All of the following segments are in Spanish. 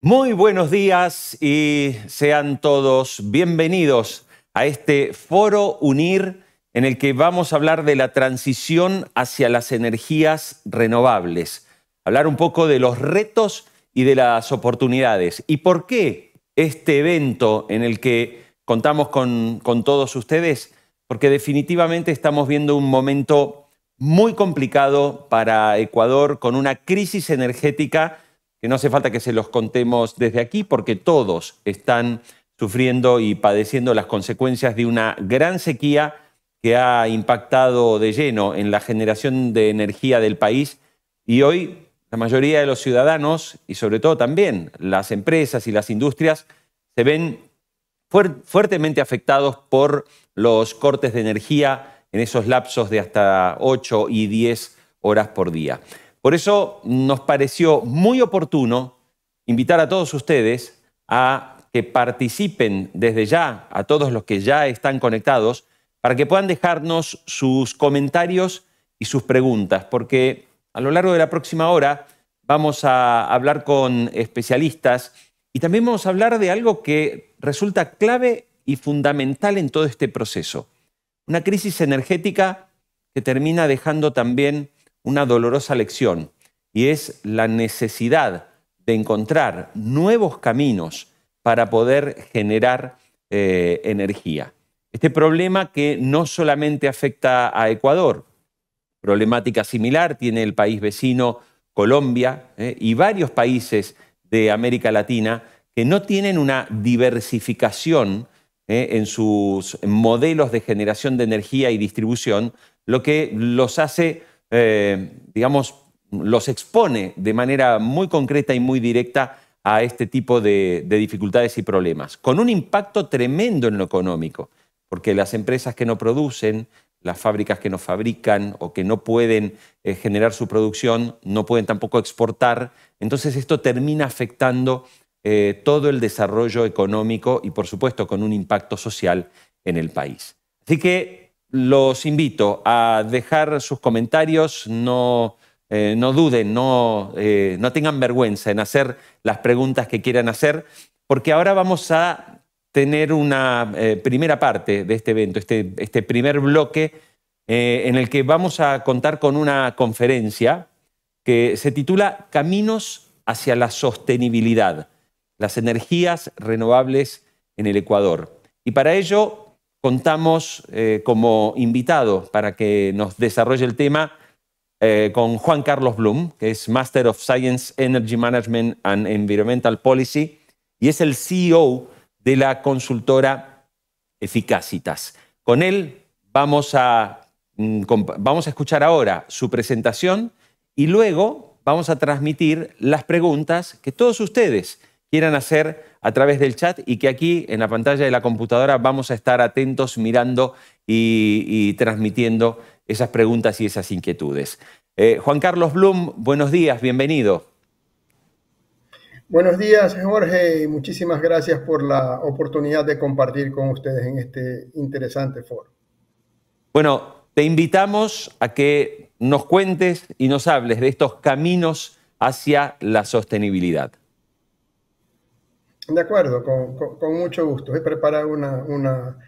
Muy buenos días y sean todos bienvenidos a este Foro UNIR en el que vamos a hablar de la transición hacia las energías renovables, hablar un poco de los retos y de las oportunidades. ¿Y por qué este evento en el que contamos con todos ustedes? Porque definitivamente estamos viendo un momento muy complicado para Ecuador con una crisis energética que no hace falta que se los contemos desde aquí porque todos están sufriendo y padeciendo las consecuencias de una gran sequía que ha impactado de lleno en la generación de energía del país y hoy la mayoría de los ciudadanos y sobre todo también las empresas y las industrias se ven fuertemente afectados por los cortes de energía en esos lapsos de hasta 8 y 10 horas por día. Por eso nos pareció muy oportuno invitar a todos ustedes a que participen desde ya, a todos los que ya están conectados, para que puedan dejarnos sus comentarios y sus preguntas, porque a lo largo de la próxima hora vamos a hablar con especialistas y también vamos a hablar de algo que resulta clave y fundamental en todo este proceso. Una crisis energética que termina dejando también una dolorosa lección, y es la necesidad de encontrar nuevos caminos para poder generar energía. Este problema que no solamente afecta a Ecuador, problemática similar tiene el país vecino Colombia y varios países de América Latina que no tienen una diversificación en sus modelos de generación de energía y distribución, lo que los hace, digamos, los expone de manera muy concreta y muy directa a este tipo de dificultades y problemas, con un impacto tremendo en lo económico, porque las empresas que no producen, las fábricas que no fabrican o que no pueden generar su producción, no pueden tampoco exportar. Entonces esto termina afectando todo el desarrollo económico y, por supuesto, con un impacto social en el país. Así que los invito a dejar sus comentarios, no duden, no tengan vergüenza en hacer las preguntas que quieran hacer, porque ahora vamos a tener una primera parte de este evento, este primer bloque, en el que vamos a contar con una conferencia que se titula Caminos hacia la sostenibilidad, las energías renovables en el Ecuador. Y para ello contamos como invitado para que nos desarrolle el tema con Juan Carlos Blum, que es Master of Science, Energy Management and Environmental Policy, y es el CEO de la consultora Eficacitas. Con él vamos a escuchar ahora su presentación y luego vamos a transmitir las preguntas que todos ustedes quieran hacer a través del chat y que aquí en la pantalla de la computadora vamos a estar atentos mirando y transmitiendo esas preguntas y esas inquietudes. Juan Carlos Blum, buenos días, bienvenido. Buenos días, Jorge, y muchísimas gracias por la oportunidad de compartir con ustedes en este interesante foro. Bueno, te invitamos a que nos cuentes y nos hables de estos caminos hacia la sostenibilidad. De acuerdo, con mucho gusto. He preparado una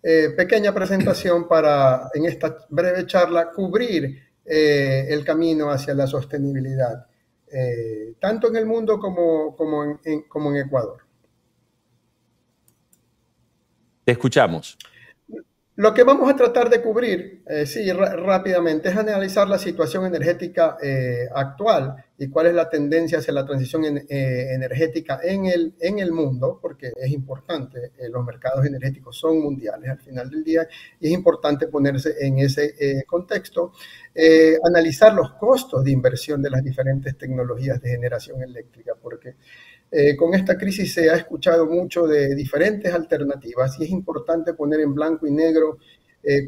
pequeña presentación para, en esta breve charla, cubrir el camino hacia la sostenibilidad, tanto en el mundo como en Ecuador. Te escuchamos. Lo que vamos a tratar de cubrir, rápidamente, es analizar la situación energética actual y cuál es la tendencia hacia la transición energética en el mundo, porque es importante, los mercados energéticos son mundiales al final del día, y es importante ponerse en ese contexto, analizar los costos de inversión de las diferentes tecnologías de generación eléctrica, porque con esta crisis se ha escuchado mucho de diferentes alternativas y es importante poner en blanco y negro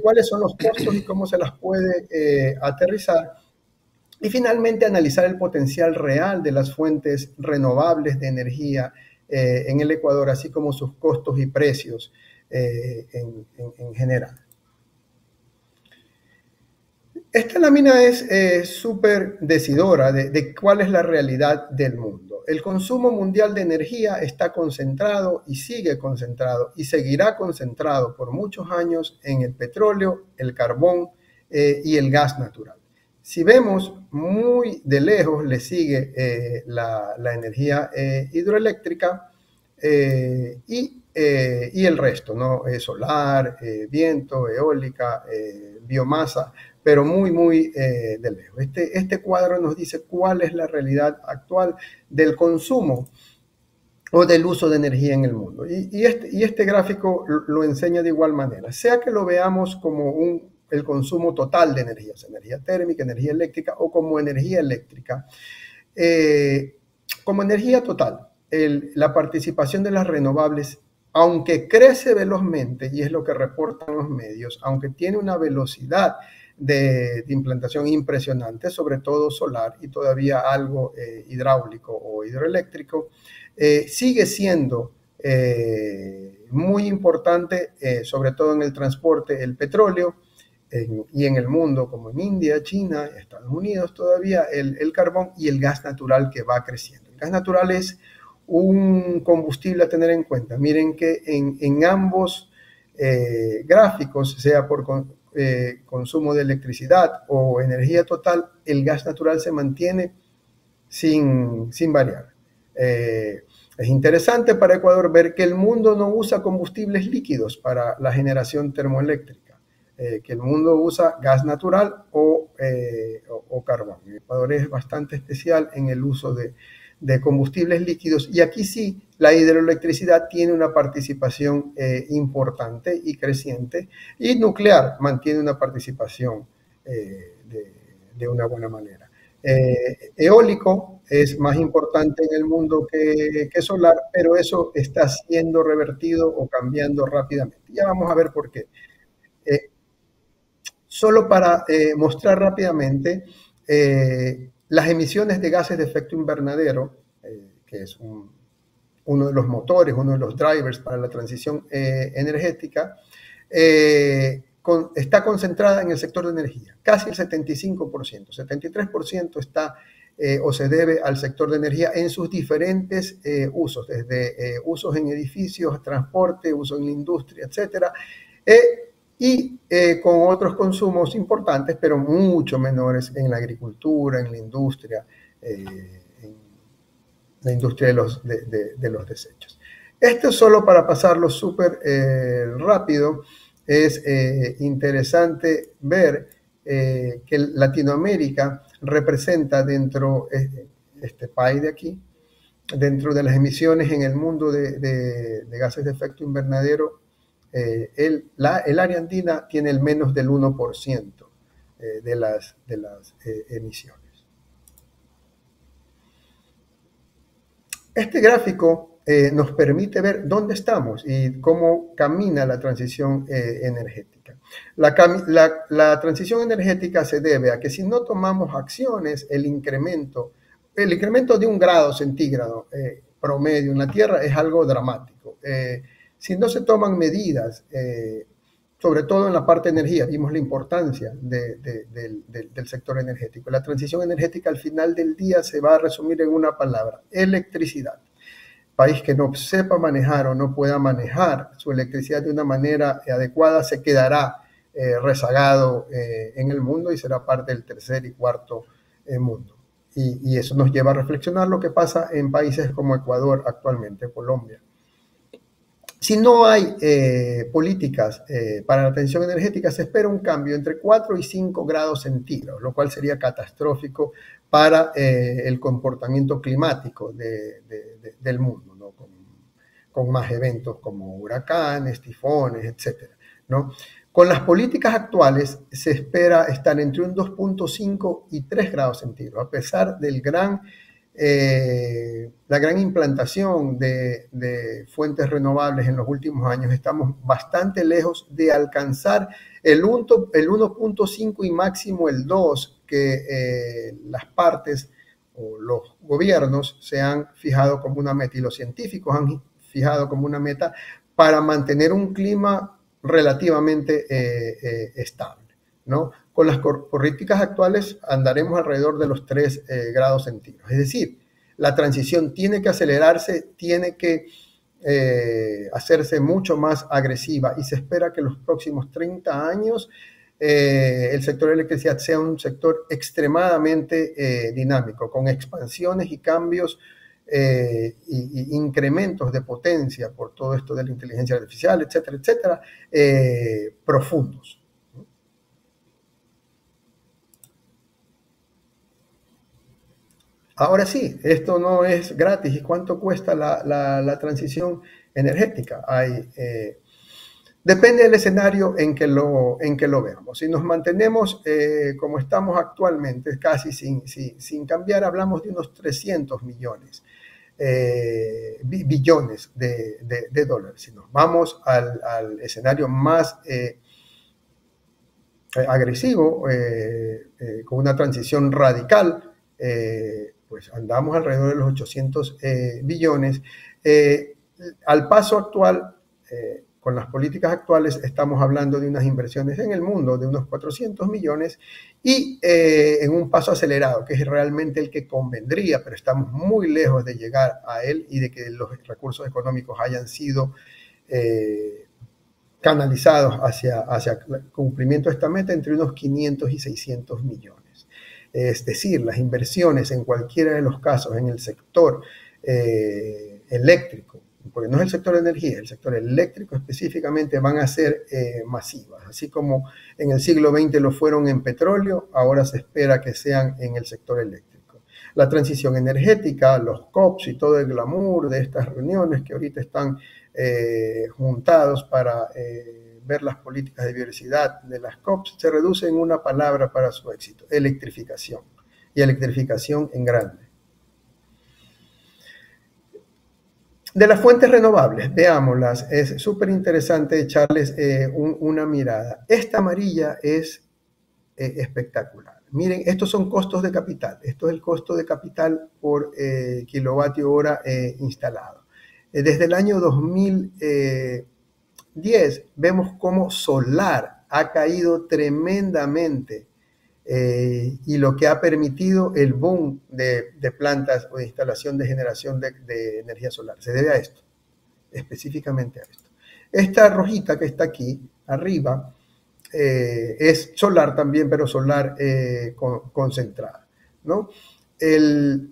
cuáles son los costos y cómo se las puede aterrizar. Y finalmente analizar el potencial real de las fuentes renovables de energía en el Ecuador, así como sus costos y precios en general. Esta lámina es súper decidora de cuál es la realidad del mundo. el consumo mundial de energía está concentrado y sigue concentrado y seguirá concentrado por muchos años en el petróleo, el carbón y el gas natural. Si vemos muy de lejos, le sigue la energía hidroeléctrica y el resto, ¿no? Solar, viento, eólica, biomasa, pero muy de lejos. Este cuadro nos dice cuál es la realidad actual del consumo o del uso de energía en el mundo. Y este gráfico lo enseña de igual manera, sea que lo veamos como el consumo total de energía, o sea, energía térmica, energía eléctrica o como energía eléctrica. Como energía total, la participación de las renovables, aunque crece velozmente, y es lo que reportan los medios, aunque tiene una velocidad de implantación impresionante, sobre todo solar y todavía algo hidráulico o hidroeléctrico, sigue siendo muy importante, sobre todo en el transporte, el petróleo, y en el mundo, como en India, China, Estados Unidos, todavía el carbón y el gas natural que va creciendo. El gas natural es un combustible a tener en cuenta. Miren que en ambos gráficos, sea por consumo de electricidad o energía total, el gas natural se mantiene sin variar. Es interesante para Ecuador ver que el mundo no usa combustibles líquidos para la generación termoeléctrica. Que el mundo usa gas natural o carbón. Ecuador es bastante especial en el uso de combustibles líquidos y aquí sí la hidroelectricidad tiene una participación importante y creciente y nuclear mantiene una participación de una buena manera. Eólico es más importante en el mundo que solar, pero eso está siendo revertido o cambiando rápidamente. Ya vamos a ver por qué. Solo para mostrar rápidamente las emisiones de gases de efecto invernadero, que es uno de los motores, uno de los drivers para la transición energética, está concentrada en el sector de energía, casi el 75%, 73% está o se debe al sector de energía en sus diferentes usos, desde usos en edificios, transporte, uso en la industria, etcétera, y con otros consumos importantes, pero mucho menores en la agricultura, en la industria de los desechos. Esto solo para pasarlo súper rápido. Es interesante ver que Latinoamérica representa dentro, este país de aquí, dentro de las emisiones en el mundo de gases de efecto invernadero, el área andina tiene el menos del 1% de las emisiones. Este gráfico nos permite ver dónde estamos y cómo camina la transición energética. La transición energética se debe a que si no tomamos acciones, el incremento de 1 grado centígrado promedio en la Tierra es algo dramático. Si no se toman medidas, sobre todo en la parte de energía, vimos la importancia del sector energético. La transición energética al final del día se va a resumir en una palabra: electricidad. País que no sepa manejar o no pueda manejar su electricidad de una manera adecuada se quedará rezagado en el mundo y será parte del tercer y cuarto mundo. Y eso nos lleva a reflexionar lo que pasa en países como Ecuador actualmente, Colombia. Si no hay políticas para la transición energética, se espera un cambio entre 4 y 5 grados centígrados, lo cual sería catastrófico para el comportamiento climático del mundo, ¿no? Con más eventos como huracanes, tifones, etc., ¿no? Con las políticas actuales se espera estar entre un 2.5 y 3 grados centígrados, a pesar del la gran implantación de fuentes renovables en los últimos años. Estamos bastante lejos de alcanzar el 1.5 y máximo el 2 que las partes o los gobiernos se han fijado como una meta y los científicos han fijado como una meta para mantener un clima relativamente estable, ¿no? Con las políticas actuales andaremos alrededor de los 3 grados centígrados. Es decir, La transición tiene que acelerarse, tiene que hacerse mucho más agresiva y se espera que los próximos 30 años el sector de electricidad sea un sector extremadamente dinámico, con expansiones y cambios y incrementos de potencia por todo esto de la inteligencia artificial, etcétera, etcétera, profundos. Ahora sí, esto no es gratis. ¿Y cuánto cuesta la transición energética? Depende del escenario en que lo veamos. Si nos mantenemos como estamos actualmente, casi sin cambiar, hablamos de unos 300 billones de dólares. Si nos vamos al escenario más agresivo, con una transición radical, pues andamos alrededor de los 800 billones. Al paso actual, con las políticas actuales, estamos hablando de unas inversiones en el mundo de unos 400 millones y en un paso acelerado, que es realmente el que convendría, pero estamos muy lejos de llegar a él y de que los recursos económicos hayan sido canalizados hacia el cumplimiento de esta meta entre unos 500 y 600 millones. Es decir, las inversiones en cualquiera de los casos en el sector eléctrico, porque no es el sector de energía, el sector eléctrico específicamente, van a ser masivas. Así como en el siglo XX lo fueron en petróleo, ahora se espera que sean en el sector eléctrico. La transición energética, los COPs y todo el glamour de estas reuniones que ahorita están juntados para ver las políticas de biodiversidad de las COPs, se reduce en una palabra para su éxito: electrificación. Y electrificación en grande. De las fuentes renovables, veámoslas, es súper interesante echarles una mirada. Esta amarilla es espectacular. Miren, estos son costos de capital. Esto es el costo de capital por kilovatio hora instalado. Desde el año 2010 vemos cómo solar ha caído tremendamente y lo que ha permitido el boom de plantas o de instalación de generación de energía solar. Se debe a esto, específicamente a esto. Esta rojita que está aquí arriba es solar también, pero solar concentrada, ¿no? El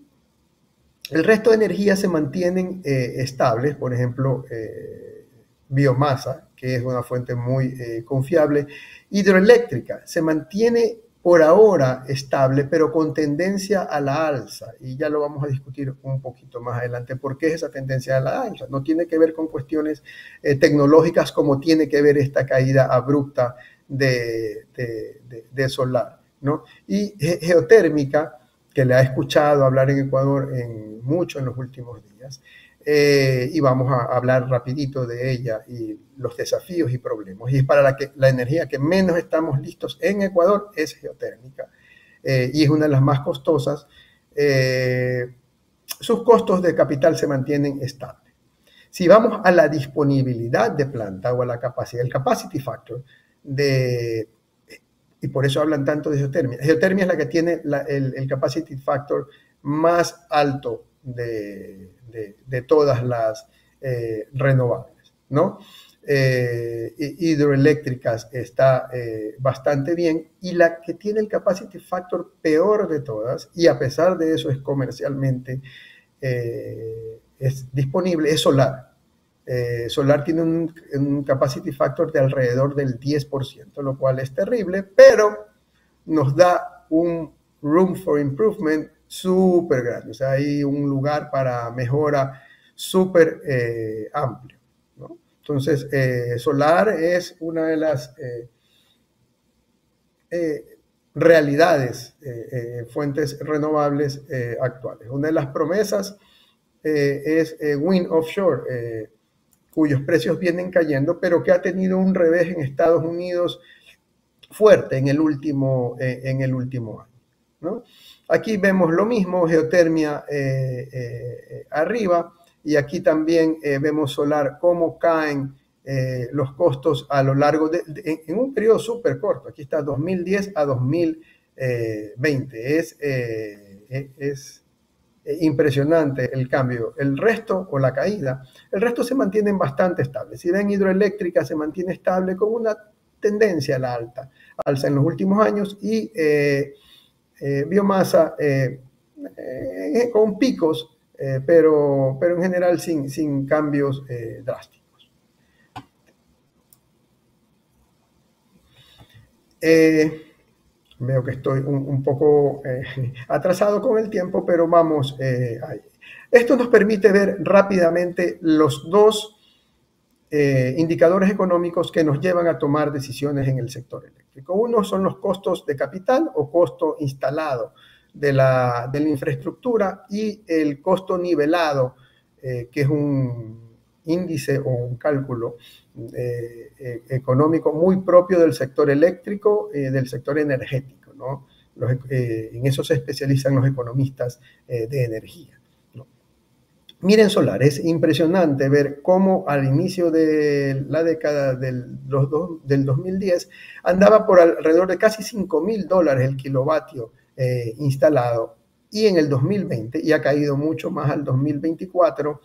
resto de energías se mantienen estables, por ejemplo, biomasa, que es una fuente muy confiable. Hidroeléctrica se mantiene por ahora estable, pero con tendencia a la alza, y ya lo vamos a discutir un poquito más adelante. ¿Por qué es esa tendencia a la alza? No tiene que ver con cuestiones tecnológicas como tiene que ver esta caída abrupta de solar, ¿no? Y geotérmica, que le ha escuchado hablar en Ecuador mucho en los últimos días, y vamos a hablar rapidito de ella y los desafíos y problemas. Y es para la energía que menos estamos listos en Ecuador, es geotérmica, y es una de las más costosas. Sus costos de capital se mantienen estables. Si vamos a la disponibilidad de planta o a la capacidad, el capacity factor, y por eso hablan tanto de geotermia. Geotermia es la que tiene el capacity factor más alto de todas las renovables, ¿no? Hidroeléctricas está bastante bien, y la que tiene el capacity factor peor de todas, y a pesar de eso es comercialmente es disponible, es solar. Solar tiene un capacity factor de alrededor del 10%, lo cual es terrible, pero nos da un room for improvement súper grande. O sea, hay un lugar para mejora súper amplio, ¿no? Entonces, solar es una de las realidades, fuentes renovables actuales. Una de las promesas es wind offshore, cuyos precios vienen cayendo, pero que ha tenido un revés en Estados Unidos fuerte en el último año, ¿no? Aquí vemos lo mismo, geotermia arriba, y aquí también vemos solar, cómo caen los costos a lo largo en un periodo súper corto. Aquí está 2010 a 2020. Es impresionante el cambio. El resto, o la caída, el resto se mantienen bastante estables. Si ven, hidroeléctrica se mantiene estable con una tendencia a la alza en los últimos años, y biomasa con picos, pero en general sin cambios drásticos. Veo que estoy un poco atrasado con el tiempo, pero vamos ahí. Esto nos permite ver rápidamente los dos indicadores económicos que nos llevan a tomar decisiones en el sector eléctrico. Uno son los costos de capital o costo instalado de la infraestructura, y el costo nivelado, que es un índice o un cálculo económico muy propio del sector eléctrico, del sector energético, ¿no? En eso se especializan los economistas de energía. Miren solar, es impresionante ver cómo al inicio de la década del 2010 andaba por alrededor de casi $5.000 el kilovatio instalado, y en el 2020, y ha caído mucho más al 2024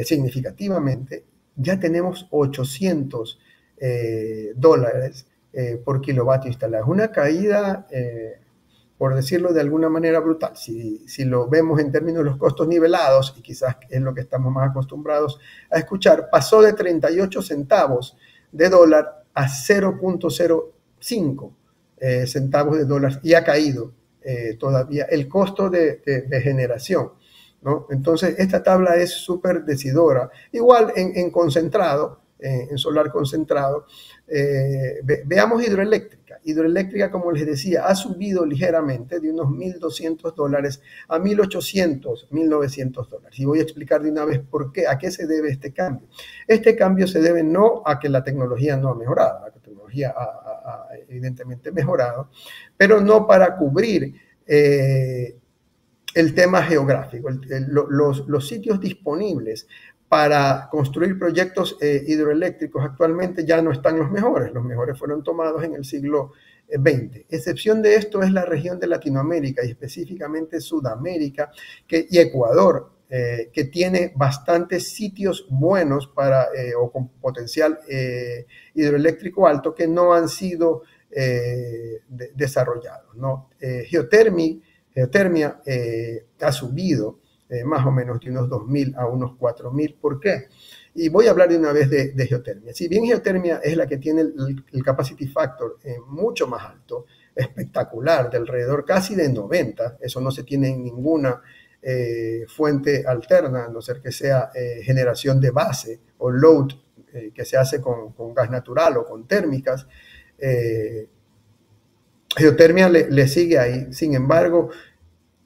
significativamente, ya tenemos $800 por kilovatio instalado. Es una caída, por decirlo de alguna manera, brutal. Si lo vemos en términos de los costos nivelados, y quizás es lo que estamos más acostumbrados a escuchar, pasó de 38 centavos de dólar a 0.05 centavos de dólar, y ha caído todavía el costo de generación, ¿no? Entonces, esta tabla es súper decidora. Igual en concentrado, en solar concentrado, veamos hidroeléctrica. Hidroeléctrica, como les decía, ha subido ligeramente de unos $1.200 a $1.800, $1.900. Y voy a explicar de una vez por qué, a qué se debe este cambio. Este cambio se debe no a que la tecnología no ha mejorado, la tecnología ha evidentemente mejorado, pero no para cubrir el tema geográfico. Los sitios disponibles para construir proyectos hidroeléctricos actualmente ya no están los mejores. Los mejores fueron tomados en el siglo XX. Excepción de esto es la región de Latinoamérica, y específicamente Sudamérica y Ecuador, que tiene bastantes sitios buenos o con potencial hidroeléctrico alto, que no han sido desarrollados, ¿no? Geotermia ha subido más o menos de unos 2.000 a unos 4.000. ¿Por qué? Y voy a hablar de una vez de geotermia. Si bien geotermia es la que tiene el capacity factor mucho más alto, espectacular, de alrededor casi de 90, eso no se tiene en ninguna fuente alterna, a no ser que sea generación de base o load que se hace con gas natural o con térmicas. Geotermia le sigue ahí. Sin embargo,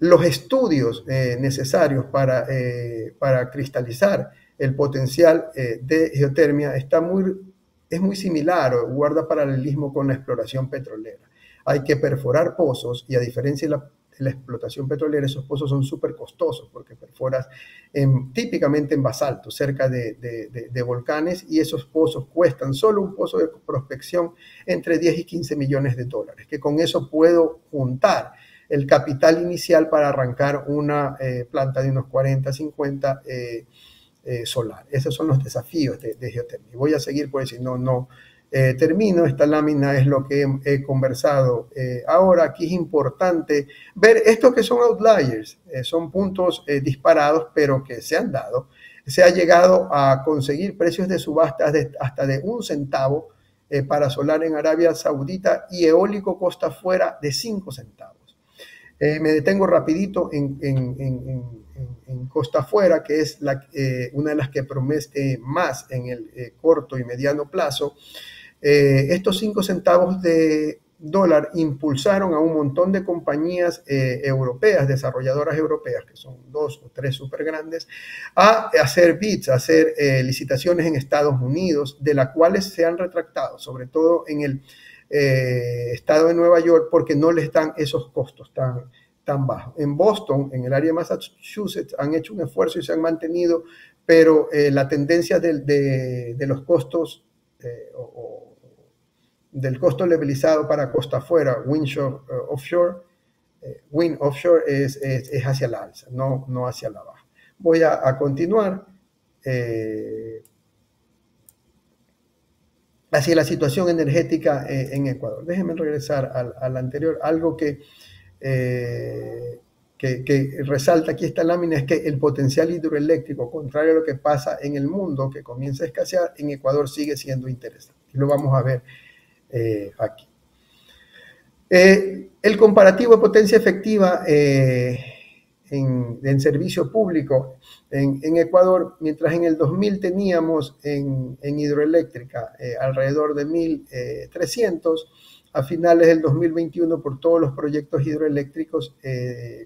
los estudios necesarios para cristalizar el potencial de geotermia es muy similar, o guarda paralelismo con la exploración petrolera. Hay que perforar pozos, y a diferencia de la explotación petrolera, esos pozos son súper costosos porque perforas típicamente en basalto, cerca de volcanes, y esos pozos cuestan, solo un pozo de prospección, entre 10 y 15 millones de dólares, que con eso puedo juntar el capital inicial para arrancar una planta de unos 40, 50 solar. Esos son los desafíos de geotermia. Voy a seguir, pues, si no termino. Esta lámina es lo que he conversado ahora. Aquí es importante ver estos que son outliers, son puntos disparados, pero que se han dado. Se ha llegado a conseguir precios de subasta hasta de 1 centavo para solar en Arabia Saudita, y eólico costa afuera de 5 centavos. Me detengo rapidito en costa afuera, que es una de las que promete más en el corto y mediano plazo. Estos 5 centavos de dólar impulsaron a un montón de compañías europeas, desarrolladoras europeas, que son 2 o 3 súper grandes, a hacer bids, a hacer licitaciones en Estados Unidos, de las cuales se han retractado, sobre todo en el estado de Nueva York, porque no les dan esos costos tan bajos. En Boston, en el área de Massachusetts, han hecho un esfuerzo y se han mantenido, pero la tendencia de los costos del costo levelizado para costa afuera, windshore, offshore, wind offshore es hacia la alza, no hacia la baja. Voy a continuar hacia la situación energética en Ecuador. Déjenme regresar al anterior. Algo que resalta aquí esta lámina es que el potencial hidroeléctrico, contrario a lo que pasa en el mundo, que comienza a escasear, en Ecuador sigue siendo interesante. Y lo vamos a ver aquí. El comparativo de potencia efectiva en servicio público en Ecuador, mientras en el 2000 teníamos en hidroeléctrica alrededor de 1.300, a finales del 2021 por todos los proyectos hidroeléctricos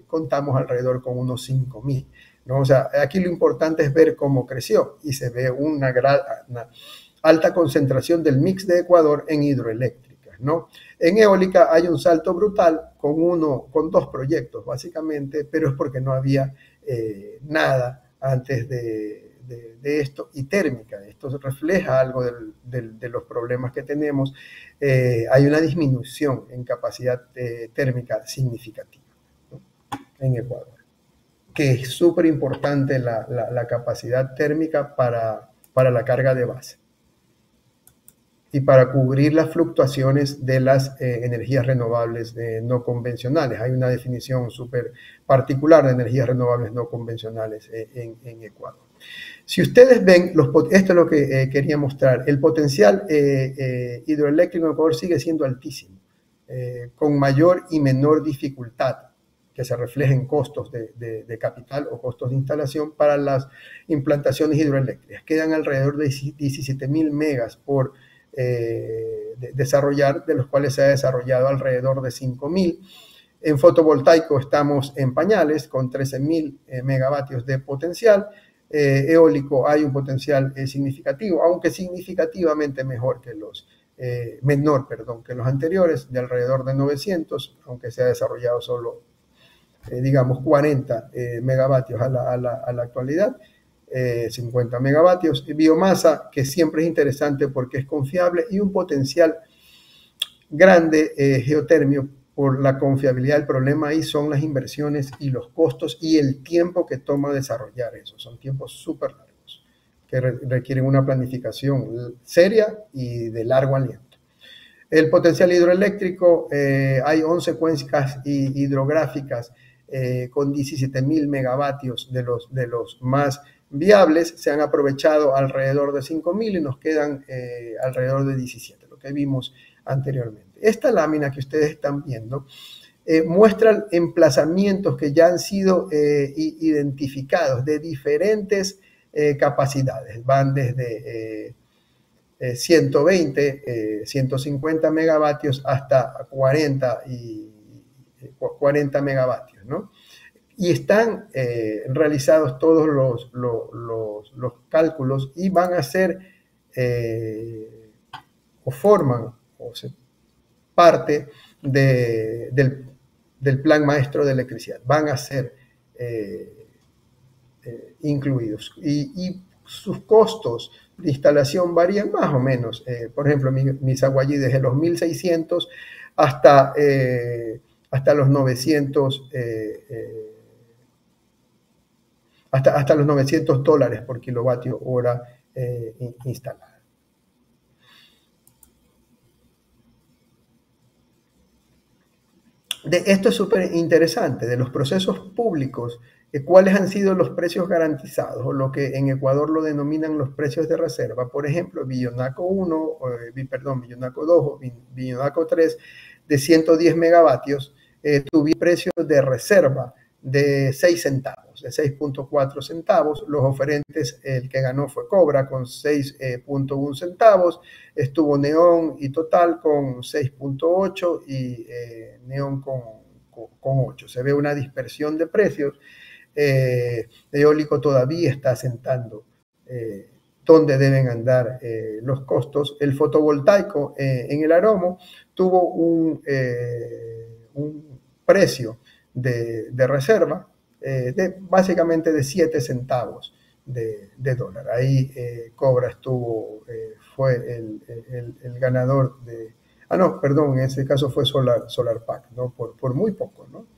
contamos alrededor con unos 5.000, ¿no? O sea, aquí lo importante es ver cómo creció y se ve una alta concentración del mix de Ecuador en hidroeléctricas, ¿no? En eólica hay un salto brutal con dos proyectos básicamente, pero es porque no había nada antes de esto, y térmica. Esto refleja algo de los problemas que tenemos. Hay una disminución en capacidad térmica significativa, ¿no? En Ecuador, que es súper importante la capacidad térmica para la carga de base y para cubrir las fluctuaciones de las energías renovables no convencionales. Hay una definición súper particular de energías renovables no convencionales en Ecuador. Si ustedes ven, esto es lo que quería mostrar, el potencial hidroeléctrico en Ecuador sigue siendo altísimo, con mayor y menor dificultad, que se refleja en costos de capital o costos de instalación para las implantaciones hidroeléctricas. Quedan alrededor de 17.000 megas por desarrollar, de los cuales se ha desarrollado alrededor de 5.000. En fotovoltaico estamos en pañales con 13.000 megavatios de potencial. Eólico hay un potencial significativo, aunque significativamente menor que los anteriores, de alrededor de 900, aunque se ha desarrollado solo, digamos, 40 megavatios a la actualidad. 50 megavatios. Biomasa, que siempre es interesante porque es confiable, y un potencial grande geotermio por la confiabilidad. El problema ahí son las inversiones y los costos y el tiempo que toma desarrollar eso. Son tiempos súper largos que requieren una planificación seria y de largo aliento. El potencial hidroeléctrico, hay 11 cuencas hidrográficas con 17.000 megavatios de los más viables. Se han aprovechado alrededor de 5.000 y nos quedan alrededor de 17, lo que vimos anteriormente. Esta lámina que ustedes están viendo muestra emplazamientos que ya han sido identificados de diferentes capacidades. Van desde 120, 150 megavatios hasta 40 megavatios, ¿no? Y están realizados todos los cálculos y van a ser o forman o se parte del plan maestro de electricidad. Van a ser incluidos y sus costos de instalación varían más o menos. Por ejemplo, Misaguayí desde los 1.600 hasta los 900 hasta los $900 por kilovatio hora instalada. Esto es súper interesante, de los procesos públicos, cuáles han sido los precios garantizados, o lo que en Ecuador lo denominan los precios de reserva. Por ejemplo, Villonaco 1, Villonaco 2 o Villonaco 3 de 110 megavatios tuvieron precios de reserva de 6 centavos, de 6.4 centavos. Los oferentes, el que ganó fue Cobra con 6.1 centavos, estuvo Neón y Total con 6.8 y Neón con 8. Se ve una dispersión de precios. Eólico todavía está asentando dónde deben andar los costos. El fotovoltaico en el Aromo tuvo un precio de reserva básicamente de 7 centavos de dólar. Ahí Cobra fue el ganador de... no, perdón, en ese caso fue Solar Pack, ¿no? Por muy poco, ¿no?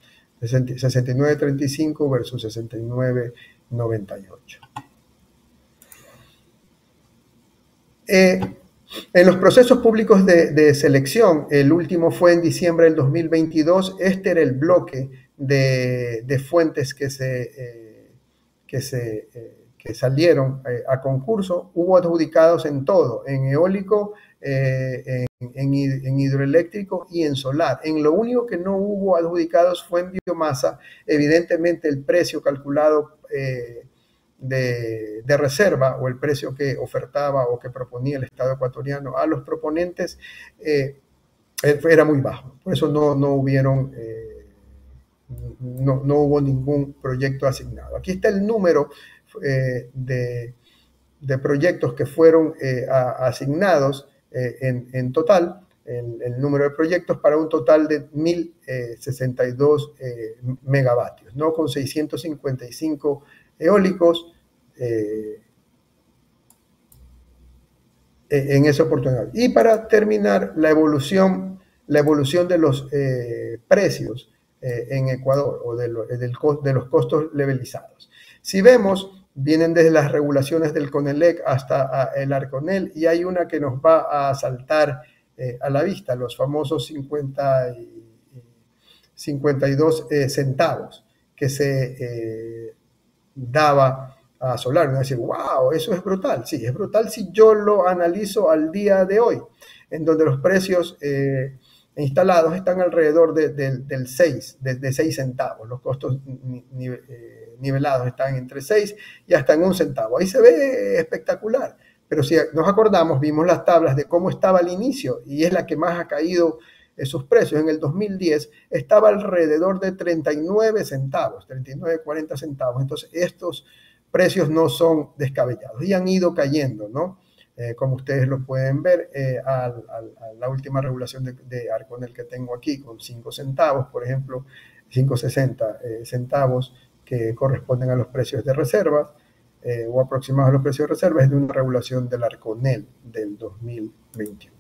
69.35 versus 69.98. En los procesos públicos de selección, el último fue en diciembre del 2022, este era el bloque de fuentes que salieron a concurso. Hubo adjudicados en todo, en eólico, en hidroeléctrico y en solar. En lo único que no hubo adjudicados fue en biomasa. Evidentemente el precio calculado de reserva, o el precio que ofertaba o que proponía el Estado ecuatoriano a los proponentes, era muy bajo. Por eso no hubo ningún proyecto asignado. Aquí está el número de proyectos que fueron asignados en total, el número de proyectos, para un total de 1.062 megavatios, ¿no? Con 655 eólicos en esa oportunidad. Y para terminar, la evolución de los precios en Ecuador, o de los costos levelizados. Si vemos, vienen desde las regulaciones del CONELEC hasta el ARCONEL, y hay una que nos va a saltar a la vista, los famosos 52 centavos que se daba a solar. Uno dice, wow, eso es brutal. Sí, es brutal si yo lo analizo al día de hoy, en donde los precios instalados están alrededor del 6 centavos. Los costos nivelados están entre 6 y hasta en 1 centavo. Ahí se ve espectacular. Pero si nos acordamos, vimos las tablas de cómo estaba al inicio, y es la que más ha caído sus precios. En el 2010 estaba alrededor de 39 centavos, 39, 40 centavos. Entonces estos precios no son descabellados y han ido cayendo, ¿no? Como ustedes lo pueden ver, a la última regulación de ARCONEL que tengo aquí, con 5 centavos, por ejemplo, 5,60 centavos, que corresponden a los precios de reservas, o aproximados a los precios de reserva, es de una regulación del ARCONEL del 2021.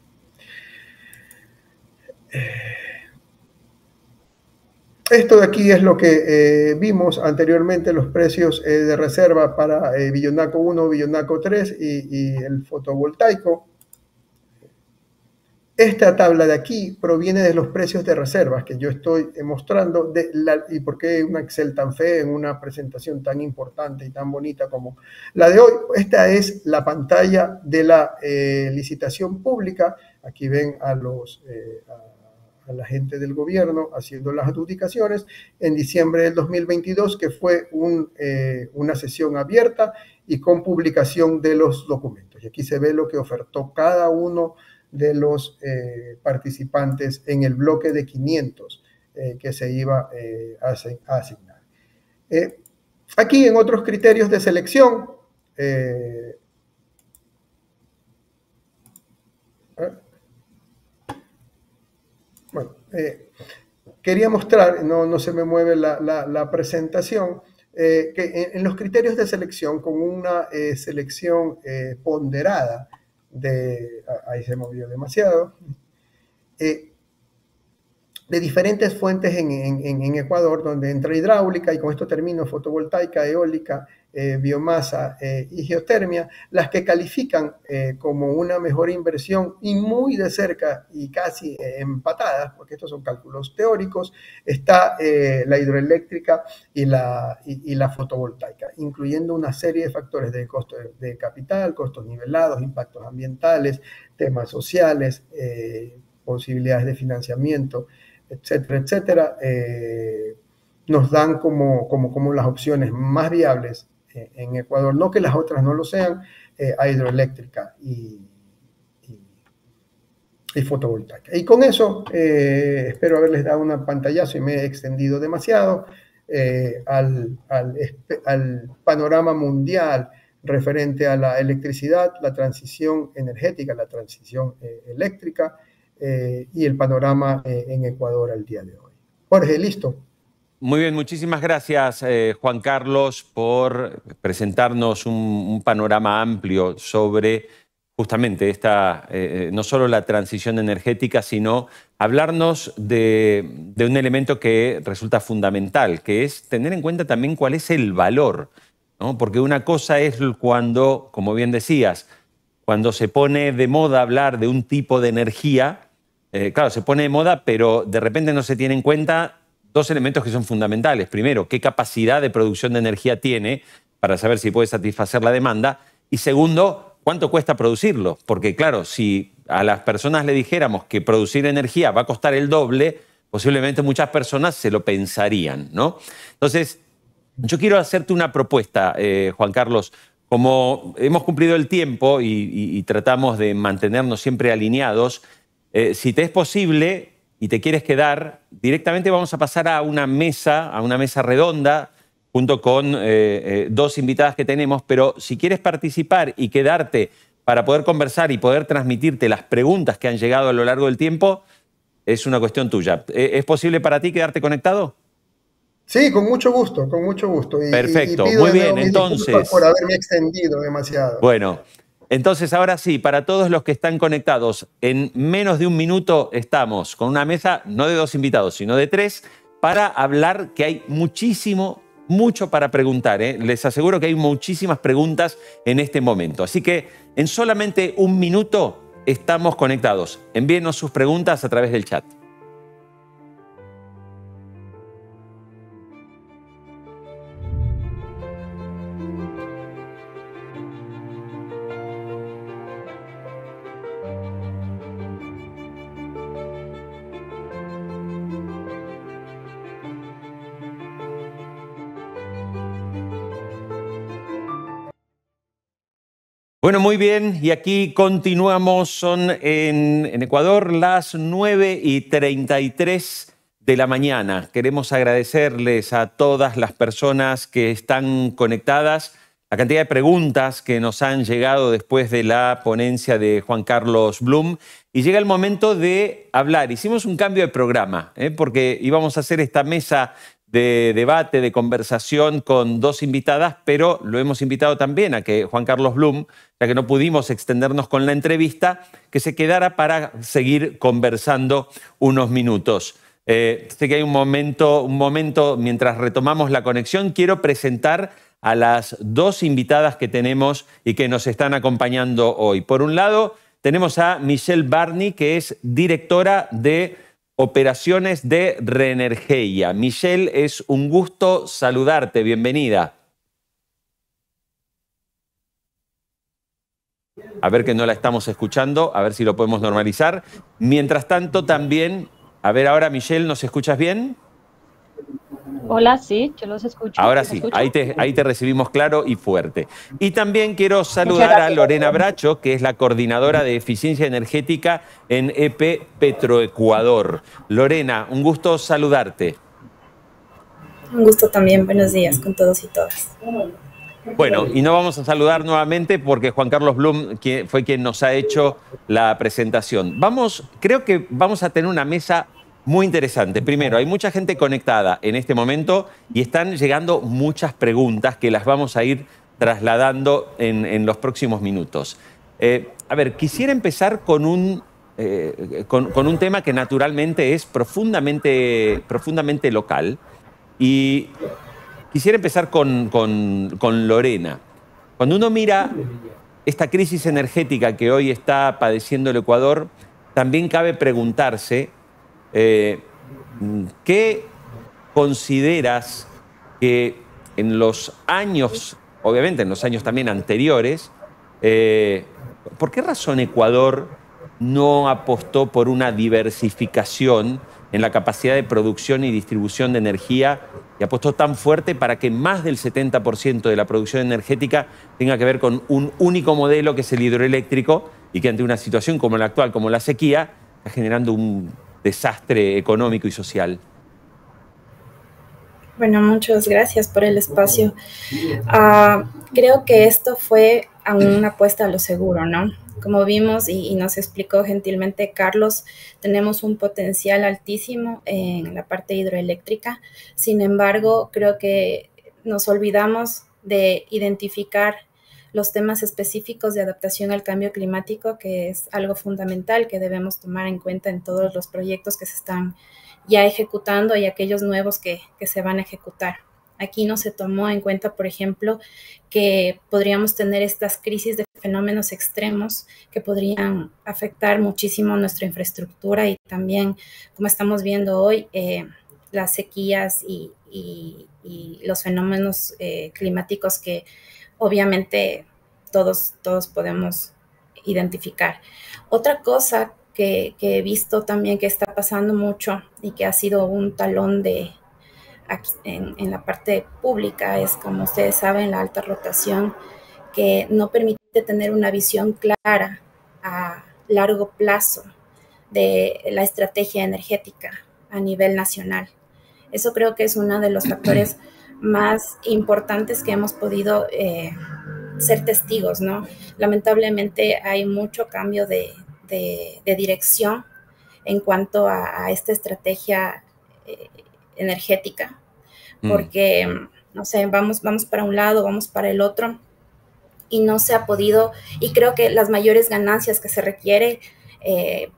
Esto de aquí es lo que vimos anteriormente, los precios de reserva para Villonaco 1, Villonaco 3 y el fotovoltaico. Esta tabla de aquí proviene de los precios de reservas que yo estoy mostrando, y por qué una Excel tan fea en una presentación tan importante y tan bonita como la de hoy. Esta es la pantalla de la licitación pública. Aquí ven a la gente del gobierno haciendo las adjudicaciones en diciembre del 2022, que fue una sesión abierta y con publicación de los documentos. Y aquí se ve lo que ofertó cada uno de los participantes en el bloque de 500 que se iba a asignar. Aquí, en otros criterios de selección, quería mostrar, no se me mueve la presentación, que en los criterios de selección, con una selección ponderada, ahí se movió demasiado, de diferentes fuentes en Ecuador, donde entra hidráulica, y con esto termino, fotovoltaica, eólica, biomasa y geotermia, las que califican como una mejor inversión, y muy de cerca y casi empatadas, porque estos son cálculos teóricos, está la hidroeléctrica y la fotovoltaica, incluyendo una serie de factores de costo de capital, costos nivelados, impactos ambientales, temas sociales, posibilidades de financiamiento, etcétera, etcétera. Nos dan como las opciones más viables en Ecuador, no que las otras no lo sean, a hidroeléctrica y fotovoltaica. Y con eso espero haberles dado una pantallazo, y me he extendido demasiado, al panorama mundial referente a la electricidad, la transición energética, la transición eléctrica, y el panorama en Ecuador al día de hoy. Jorge, listo. Muy bien, muchísimas gracias, Juan Carlos, por presentarnos un panorama amplio sobre justamente esta, no solo la transición energética, sino hablarnos de un elemento que resulta fundamental, que es tener en cuenta también cuál es el valor, ¿no? Porque una cosa es cuando, como bien decías, cuando se pone de moda hablar de un tipo de energía, claro, se pone de moda, pero de repente no se tiene en cuenta dos elementos que son fundamentales. Primero, qué capacidad de producción de energía tiene para saber si puede satisfacer la demanda. Y segundo, cuánto cuesta producirlo. Porque claro, si a las personas le dijéramos que producir energía va a costar el doble, posiblemente muchas personas se lo pensarían, ¿no? Entonces, yo quiero hacerte una propuesta, Juan Carlos. Como hemos cumplido el tiempo y tratamos de mantenernos siempre alineados, si te es posible y te quieres quedar, directamente vamos a pasar a una mesa redonda, junto con dos invitadas que tenemos, pero si quieres participar y quedarte para poder conversar y poder transmitirte las preguntas que han llegado a lo largo del tiempo, es una cuestión tuya. ¿Es posible para ti quedarte conectado? Sí, con mucho gusto, con mucho gusto. Y Perfecto, pido muy de nuevo bien. mis disculpas por Entonces, haberme extendido demasiado. bueno, entonces ahora sí, para todos los que están conectados, en menos de un minuto estamos con una mesa no de dos invitados, sino de tres, para hablar que hay mucho para preguntar, ¿eh? Les aseguro que hay muchísimas preguntas en este momento. Así que en solamente un minuto estamos conectados. Envíenos sus preguntas a través del chat. Bueno, muy bien, y aquí continuamos. Son en Ecuador las 9:33 de la mañana. Queremos agradecerles a todas las personas que están conectadas, la cantidad de preguntas que nos han llegado después de la ponencia de Juan Carlos Blum. Y llega el momento de hablar. Hicimos un cambio de programa, porque íbamos a hacer esta mesa de debate, de conversación con dos invitadas, pero lo hemos invitado también a que Juan Carlos Blum, ya que no pudimos extendernos con la entrevista, que se quedara para seguir conversando unos minutos. Sé que hay un momento, mientras retomamos la conexión, quiero presentar a las dos invitadas que tenemos y que nos están acompañando hoy. Por un lado, tenemos a Michelle Barney, que es directora de Operaciones de Renergeia. Michelle, es un gusto saludarte. Bienvenida. A ver que no la estamos escuchando, a ver si lo podemos normalizar. Mientras tanto, también, a ver ahora, Michelle, ¿nos escuchas bien? Hola, sí, yo los escucho. Ahora ¿Me sí, escuchan? ahí te recibimos claro y fuerte. Y también quiero saludar a Lorena Bracho, que es la coordinadora de eficiencia energética en EP Petroecuador. Lorena, un gusto saludarte. Un gusto también, buenos días con todos y todas. Bueno, y no vamos a saludar nuevamente porque Juan Carlos Blum fue quien nos ha hecho la presentación. Creo que vamos a tener una mesa muy interesante. Primero, hay mucha gente conectada en este momento y están llegando muchas preguntas que las vamos a ir trasladando en los próximos minutos. A ver, quisiera empezar con un tema que naturalmente es profundamente local. Y quisiera empezar con Lorena. Cuando uno mira esta crisis energética que hoy está padeciendo el Ecuador, también cabe preguntarse ¿qué consideras que en los años, obviamente en los años también anteriores, por qué razón Ecuador no apostó por una diversificación en la capacidad de producción y distribución de energía y apostó tan fuerte para que más del 70% de la producción energética tenga que ver con un único modelo, que es el hidroeléctrico, y que ante una situación como la actual, como la sequía, está generando un desastre económico y social? Bueno, muchas gracias por el espacio. Creo que esto fue una apuesta a lo seguro, ¿no? Como vimos y nos explicó gentilmente Carlos, tenemos un potencial altísimo en la parte hidroeléctrica. Sin embargo, creo que nos olvidamos de identificar los temas específicos de adaptación al cambio climático, que es algo fundamental que debemos tomar en cuenta en todos los proyectos que se están ya ejecutando y aquellos nuevos que se van a ejecutar. Aquí no se tomó en cuenta, por ejemplo, que podríamos tener estas crisis de fenómenos extremos que podrían afectar muchísimo nuestra infraestructura y también, como estamos viendo hoy, las sequías y los fenómenos climáticos que obviamente todos podemos identificar. Otra cosa que he visto también que está pasando mucho y que ha sido un talón de aquí en la parte pública es, como ustedes saben, la alta rotación, que no permite tener una visión clara a largo plazo de la estrategia energética a nivel nacional. Eso creo que es uno de los factores más importantes que hemos podido ser testigos, ¿no? Lamentablemente hay mucho cambio de dirección en cuanto a esta estrategia energética, porque, no sé, vamos para un lado, vamos para el otro, y no se ha podido, y creo que las mayores ganancias que se requiere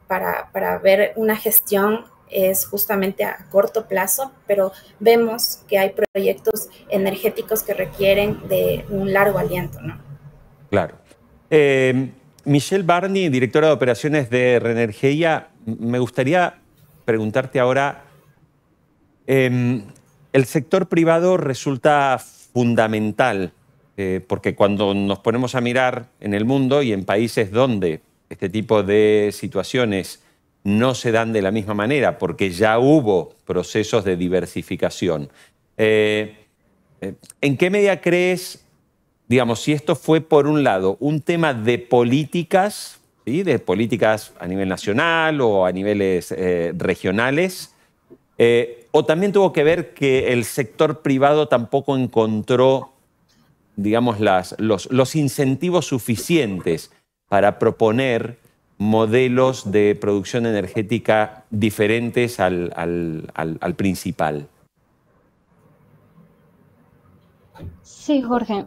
para ver una gestión es justamente a corto plazo, pero vemos que hay proyectos energéticos que requieren de un largo aliento, ¿no? Claro. Michelle Barney, directora de operaciones de Renergia, me gustaría preguntarte ahora, el sector privado resulta fundamental, porque cuando nos ponemos a mirar en el mundo y en países donde este tipo de situaciones no se dan de la misma manera, porque ya hubo procesos de diversificación, ¿en qué medida crees, digamos, si esto fue por un lado un tema de políticas, ¿sí?, de políticas a nivel nacional o a niveles regionales, o también tuvo que ver que el sector privado tampoco encontró, digamos, los incentivos suficientes para proponer modelos de producción energética diferentes al principal? Sí, Jorge.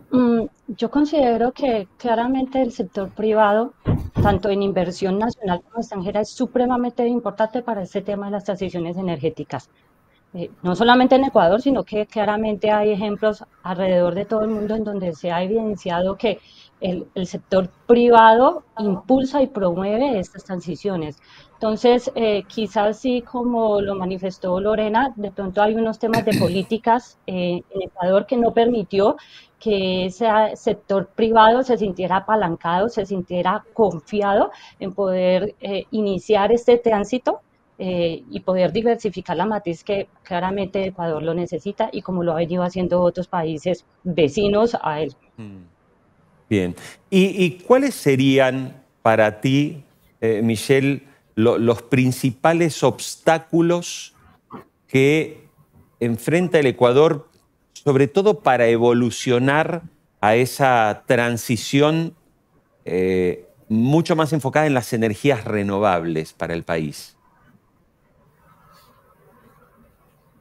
Yo considero que claramente el sector privado, tanto en inversión nacional como extranjera, es supremamente importante para este tema de las transiciones energéticas. No solamente en Ecuador, sino que claramente hay ejemplos alrededor de todo el mundo en donde se ha evidenciado que el sector privado impulsa y promueve estas transiciones. Entonces, quizás sí, como lo manifestó Lorena, de pronto hay unos temas de políticas en Ecuador que no permitió que ese sector privado se sintiera apalancado, se sintiera confiado en poder iniciar este tránsito y poder diversificar la matriz que claramente Ecuador lo necesita y como lo ha venido haciendo otros países vecinos a él. Bien. ¿Y cuáles serían para ti, Michelle, los principales obstáculos que enfrenta el Ecuador, sobre todo para evolucionar a esa transición mucho más enfocada en las energías renovables para el país?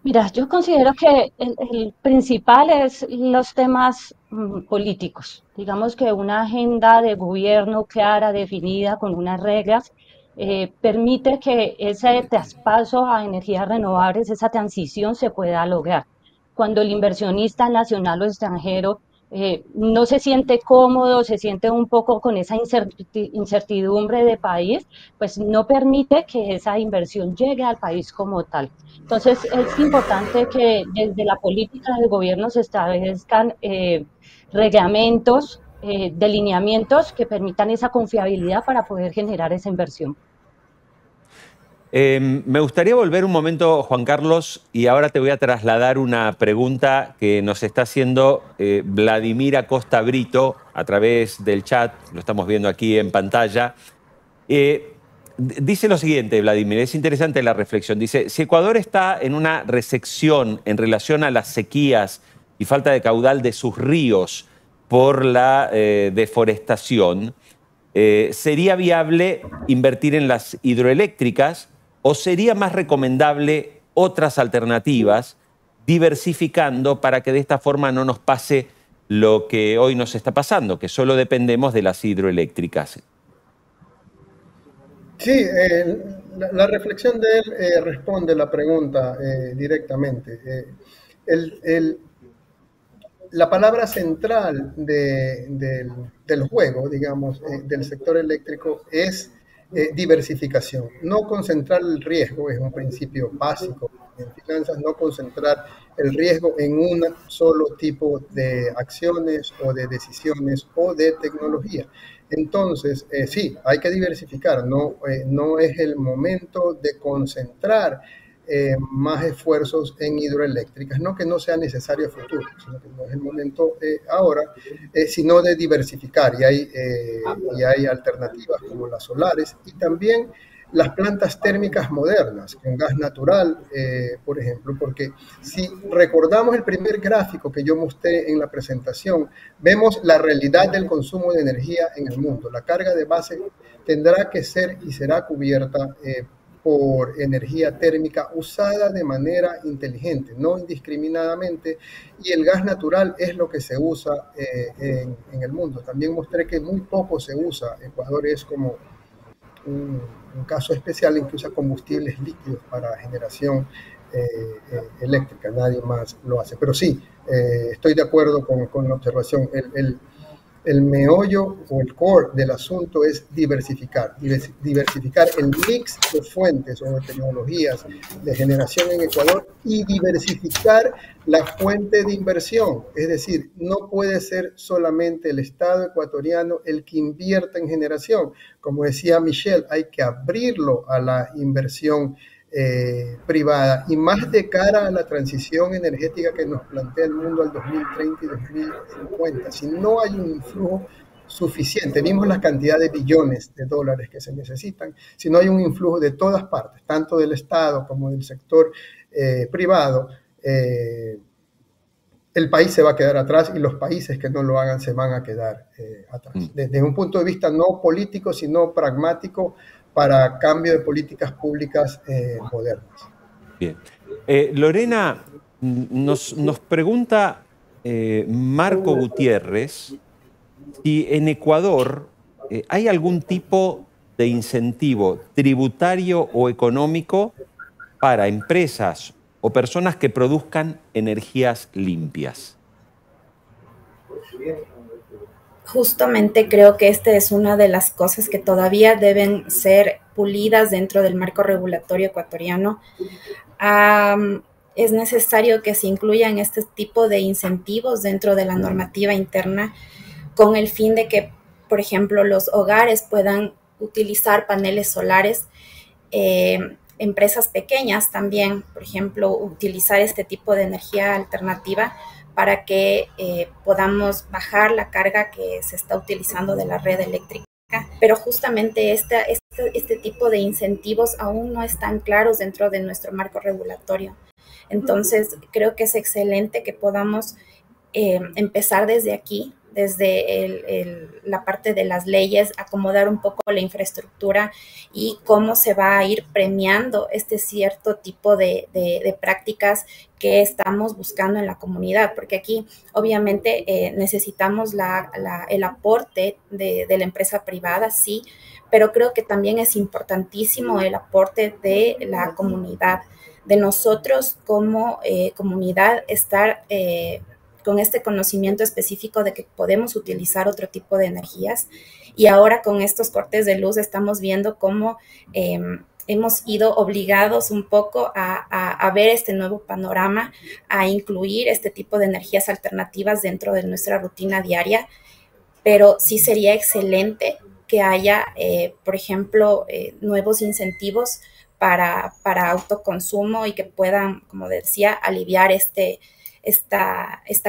Mira, yo considero que el principal es los temas políticos. Digamos que una agenda de gobierno clara, definida, con unas reglas, permite que ese traspaso a energías renovables, esa transición se pueda lograr. Cuando el inversionista nacional o extranjero no se siente cómodo, se siente un poco con esa incertidumbre de país, pues no permite que esa inversión llegue al país como tal. Entonces, es importante que desde la política del gobierno se establezcan reglamentos, delineamientos que permitan esa confiabilidad para poder generar esa inversión. Me gustaría volver un momento, Juan Carlos, y ahora te voy a trasladar una pregunta que nos está haciendo Vladimir Acosta Brito a través del chat, lo estamos viendo aquí en pantalla. Dice lo siguiente, Vladimir, es interesante la reflexión. Dice, si Ecuador está en una recesión en relación a las sequías y falta de caudal de sus ríos por la deforestación, ¿sería viable invertir en las hidroeléctricas o sería más recomendable otras alternativas, diversificando para que de esta forma no nos pase lo que hoy nos está pasando, que solo dependemos de las hidroeléctricas. Sí, la reflexión de él responde la pregunta directamente. La palabra central del juego, digamos, del sector eléctrico es diversificación. No concentrar el riesgo es un principio básico en finanzas, no concentrar el riesgo en un solo tipo de acciones o de decisiones o de tecnología. Entonces, sí, hay que diversificar, no es el momento de concentrar más esfuerzos en hidroeléctricas, no que no sea necesario a futuro, sino que no es el momento ahora, sino de diversificar, y hay alternativas como las solares y también las plantas térmicas modernas, con gas natural, por ejemplo, porque si recordamos el primer gráfico que yo mostré en la presentación, vemos la realidad del consumo de energía en el mundo. La carga de base tendrá que ser y será cubierta por energía térmica usada de manera inteligente, no indiscriminadamente, y el gas natural es lo que se usa en el mundo. También mostré que muy poco se usa. Ecuador es como un caso especial en que usa combustibles líquidos para generación eléctrica, nadie más lo hace. Pero sí, estoy de acuerdo con la observación. El meollo o el core del asunto es diversificar el mix de fuentes o de tecnologías de generación en Ecuador y diversificar la fuente de inversión. Es decir, no puede ser solamente el Estado ecuatoriano el que invierta en generación. Como decía Michelle, hay que abrirlo a la inversión privada y más de cara a la transición energética que nos plantea el mundo al 2030 y 2050. Si no hay un influjo suficiente, vimos la cantidad de billones de dólares que se necesitan, si no hay un influjo de todas partes, tanto del Estado como del sector privado, el país se va a quedar atrás y los países que no lo hagan se van a quedar atrás. Desde un punto de vista no político, sino pragmático, para cambio de políticas públicas modernas. Bien. Lorena, nos pregunta Marco Gutiérrez si en Ecuador hay algún tipo de incentivo tributario o económico para empresas o personas que produzcan energías limpias. Justamente creo que esta es una de las cosas que todavía deben ser pulidas dentro del marco regulatorio ecuatoriano. Es necesario que se incluyan este tipo de incentivos dentro de la normativa interna con el fin de que, por ejemplo, los hogares puedan utilizar paneles solares, empresas pequeñas también, por ejemplo, utilizar este tipo de energía alternativa para que podamos bajar la carga que se está utilizando de la red eléctrica. Pero justamente este tipo de incentivos aún no están claros dentro de nuestro marco regulatorio. Entonces, creo que es excelente que podamos empezar desde aquí, desde la parte de las leyes, acomodar un poco la infraestructura y cómo se va a ir premiando este cierto tipo de prácticas que estamos buscando en la comunidad, porque aquí obviamente necesitamos el aporte de la empresa privada, sí, pero creo que también es importantísimo el aporte de la comunidad, de nosotros como comunidad, estar con este conocimiento específico de que podemos utilizar otro tipo de energías. Y ahora con estos cortes de luz estamos viendo cómo hemos ido obligados un poco a ver este nuevo panorama, a incluir este tipo de energías alternativas dentro de nuestra rutina diaria. Pero sí sería excelente que haya, por ejemplo, nuevos incentivos para autoconsumo y que puedan, como decía, aliviar esta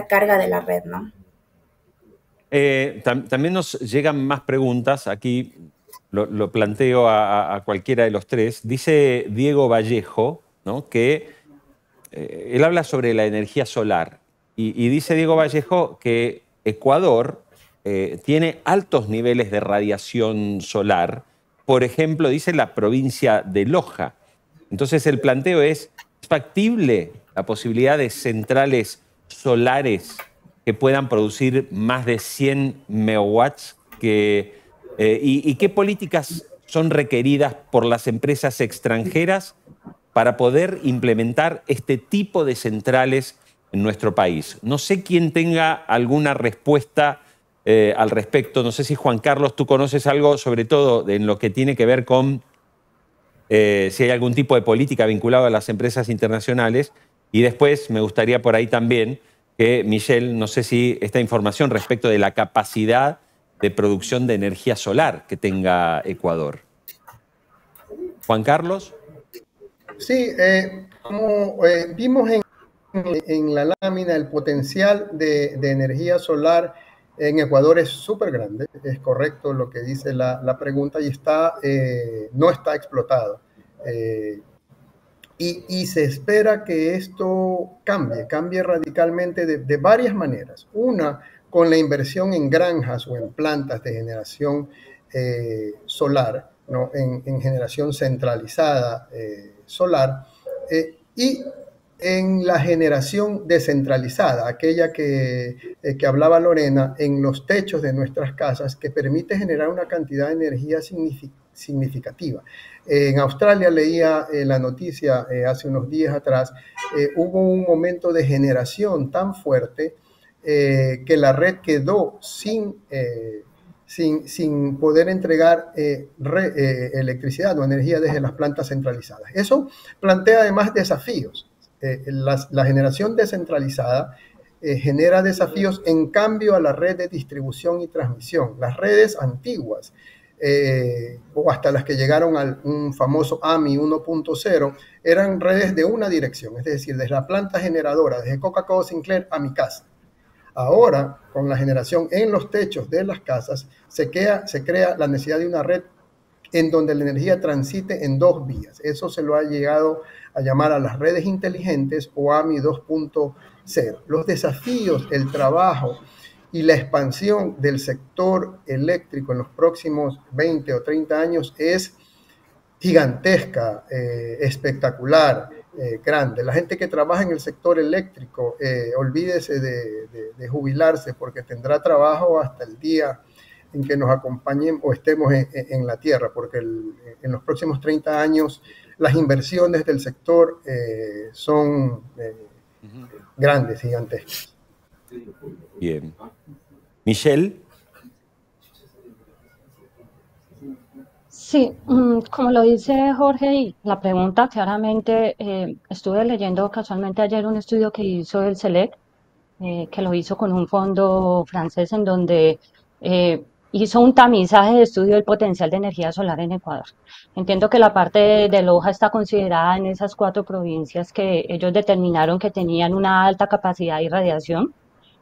carga de la red, ¿no? También nos llegan más preguntas, aquí lo planteo a cualquiera de los tres. Dice Diego Vallejo, ¿no?, que él habla sobre la energía solar y dice Diego Vallejo que Ecuador tiene altos niveles de radiación solar, por ejemplo, dice la provincia de Loja. Entonces el planteo ¿es factible la posibilidad de centrales solares que puedan producir más de 100 megawatts? ¿Y qué políticas son requeridas por las empresas extranjeras para poder implementar este tipo de centrales en nuestro país? No sé quién tenga alguna respuesta al respecto. No sé si, Juan Carlos, tú conoces algo, sobre todo en lo que tiene que ver con si hay algún tipo de política vinculada a las empresas internacionales. Y después me gustaría por ahí también que, Michelle, no sé si esta información respecto de la capacidad de producción de energía solar que tenga Ecuador. Juan Carlos. Sí, como vimos en la lámina, el potencial de energía solar en Ecuador es súper grande. Es correcto lo que dice la pregunta y no está explotado. Y se espera que esto cambie radicalmente de varias maneras. Una, con la inversión en granjas o en plantas de generación solar, ¿no? en generación centralizada solar, y en la generación descentralizada, aquella que hablaba Lorena, en los techos de nuestras casas, que permite generar una cantidad de energía significativa. En Australia leía la noticia hace unos días atrás, hubo un momento de generación tan fuerte que la red quedó sin poder entregar electricidad o energía desde las plantas centralizadas. Eso plantea además desafíos. La generación descentralizada genera desafíos en cambio a la red de distribución y transmisión. Las redes antiguas, o hasta las que llegaron al un famoso AMI 1.0, eran redes de una dirección, es decir, desde la planta generadora, desde Coca-Cola Sinclair a mi casa. Ahora, con la generación en los techos de las casas, se crea la necesidad de una red en donde la energía transite en dos vías. Eso se lo ha llegado a llamar a las redes inteligentes o AMI 2.0. Los desafíos, el trabajo y la expansión del sector eléctrico en los próximos 20 o 30 años es gigantesca, espectacular, grande. La gente que trabaja en el sector eléctrico, olvídese de jubilarse porque tendrá trabajo hasta el día en que nos acompañen o estemos en la tierra, porque en los próximos 30 años las inversiones del sector son grandes, gigantescas. Bien. Michelle. Sí, como lo dice Jorge, y la pregunta claramente, estuve leyendo casualmente ayer un estudio que hizo el SELEC, que lo hizo con un fondo francés en donde hizo un tamizaje de estudio del potencial de energía solar en Ecuador. Entiendo que la parte de Loja está considerada en esas 4 provincias que ellos determinaron que tenían una alta capacidad de irradiación.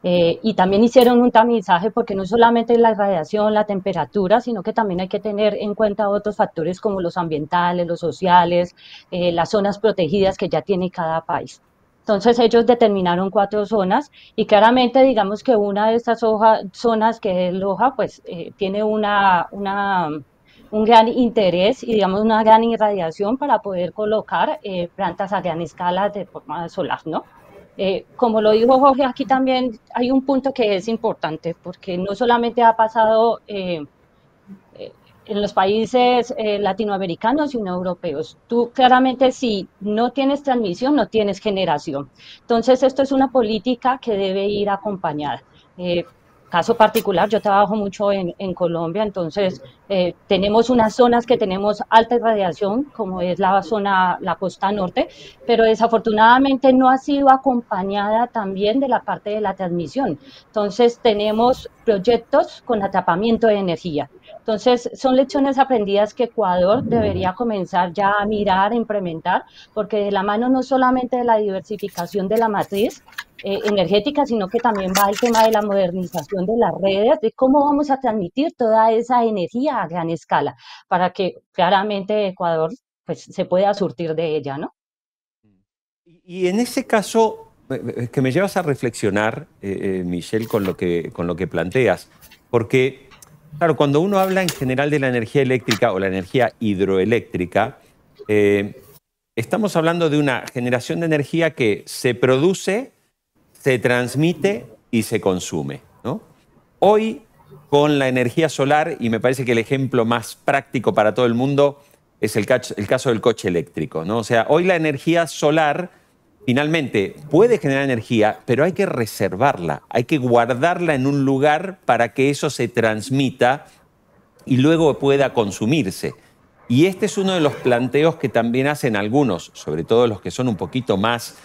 Y también hicieron un tamizaje porque no solamente la radiación, la temperatura, sino que también hay que tener en cuenta otros factores como los ambientales, los sociales, las zonas protegidas que ya tiene cada país. Entonces ellos determinaron 4 zonas y claramente digamos que una de estas zonas que es Loja pues tiene un gran interés y digamos una gran irradiación para poder colocar plantas a gran escala de forma solar, ¿no? Como lo dijo Jorge, aquí también hay un punto que es importante, porque no solamente ha pasado en los países latinoamericanos, sino europeos. Tú claramente si no tienes transmisión, no tienes generación. Entonces, esto es una política que debe ir acompañada. Caso particular, yo trabajo mucho en Colombia, entonces tenemos unas zonas que tenemos alta irradiación, como es la costa norte, pero desafortunadamente no ha sido acompañada también de la parte de la transmisión. Entonces tenemos proyectos con atrapamiento de energía. Entonces son lecciones aprendidas que Ecuador debería comenzar ya a mirar, a implementar, porque de la mano no solamente de la diversificación de la matriz energética, sino que también va el tema de la modernización de las redes, de cómo vamos a transmitir toda esa energía a gran escala, para que claramente Ecuador pues, se pueda surtir de ella, ¿no? Y en ese caso, que me llevas a reflexionar, Michelle, con lo que planteas, porque, claro, cuando uno habla en general de la energía eléctrica o la energía hidroeléctrica, estamos hablando de una generación de energía que se produce, se transmite y se consume, ¿no? Hoy, con la energía solar, y me parece que el ejemplo más práctico para todo el mundo es el caso del coche eléctrico, ¿no? O sea, hoy la energía solar finalmente puede generar energía, pero hay que reservarla, hay que guardarla en un lugar para que eso se transmita y luego pueda consumirse. Y este es uno de los planteos que también hacen algunos, sobre todo los que son un poquito más,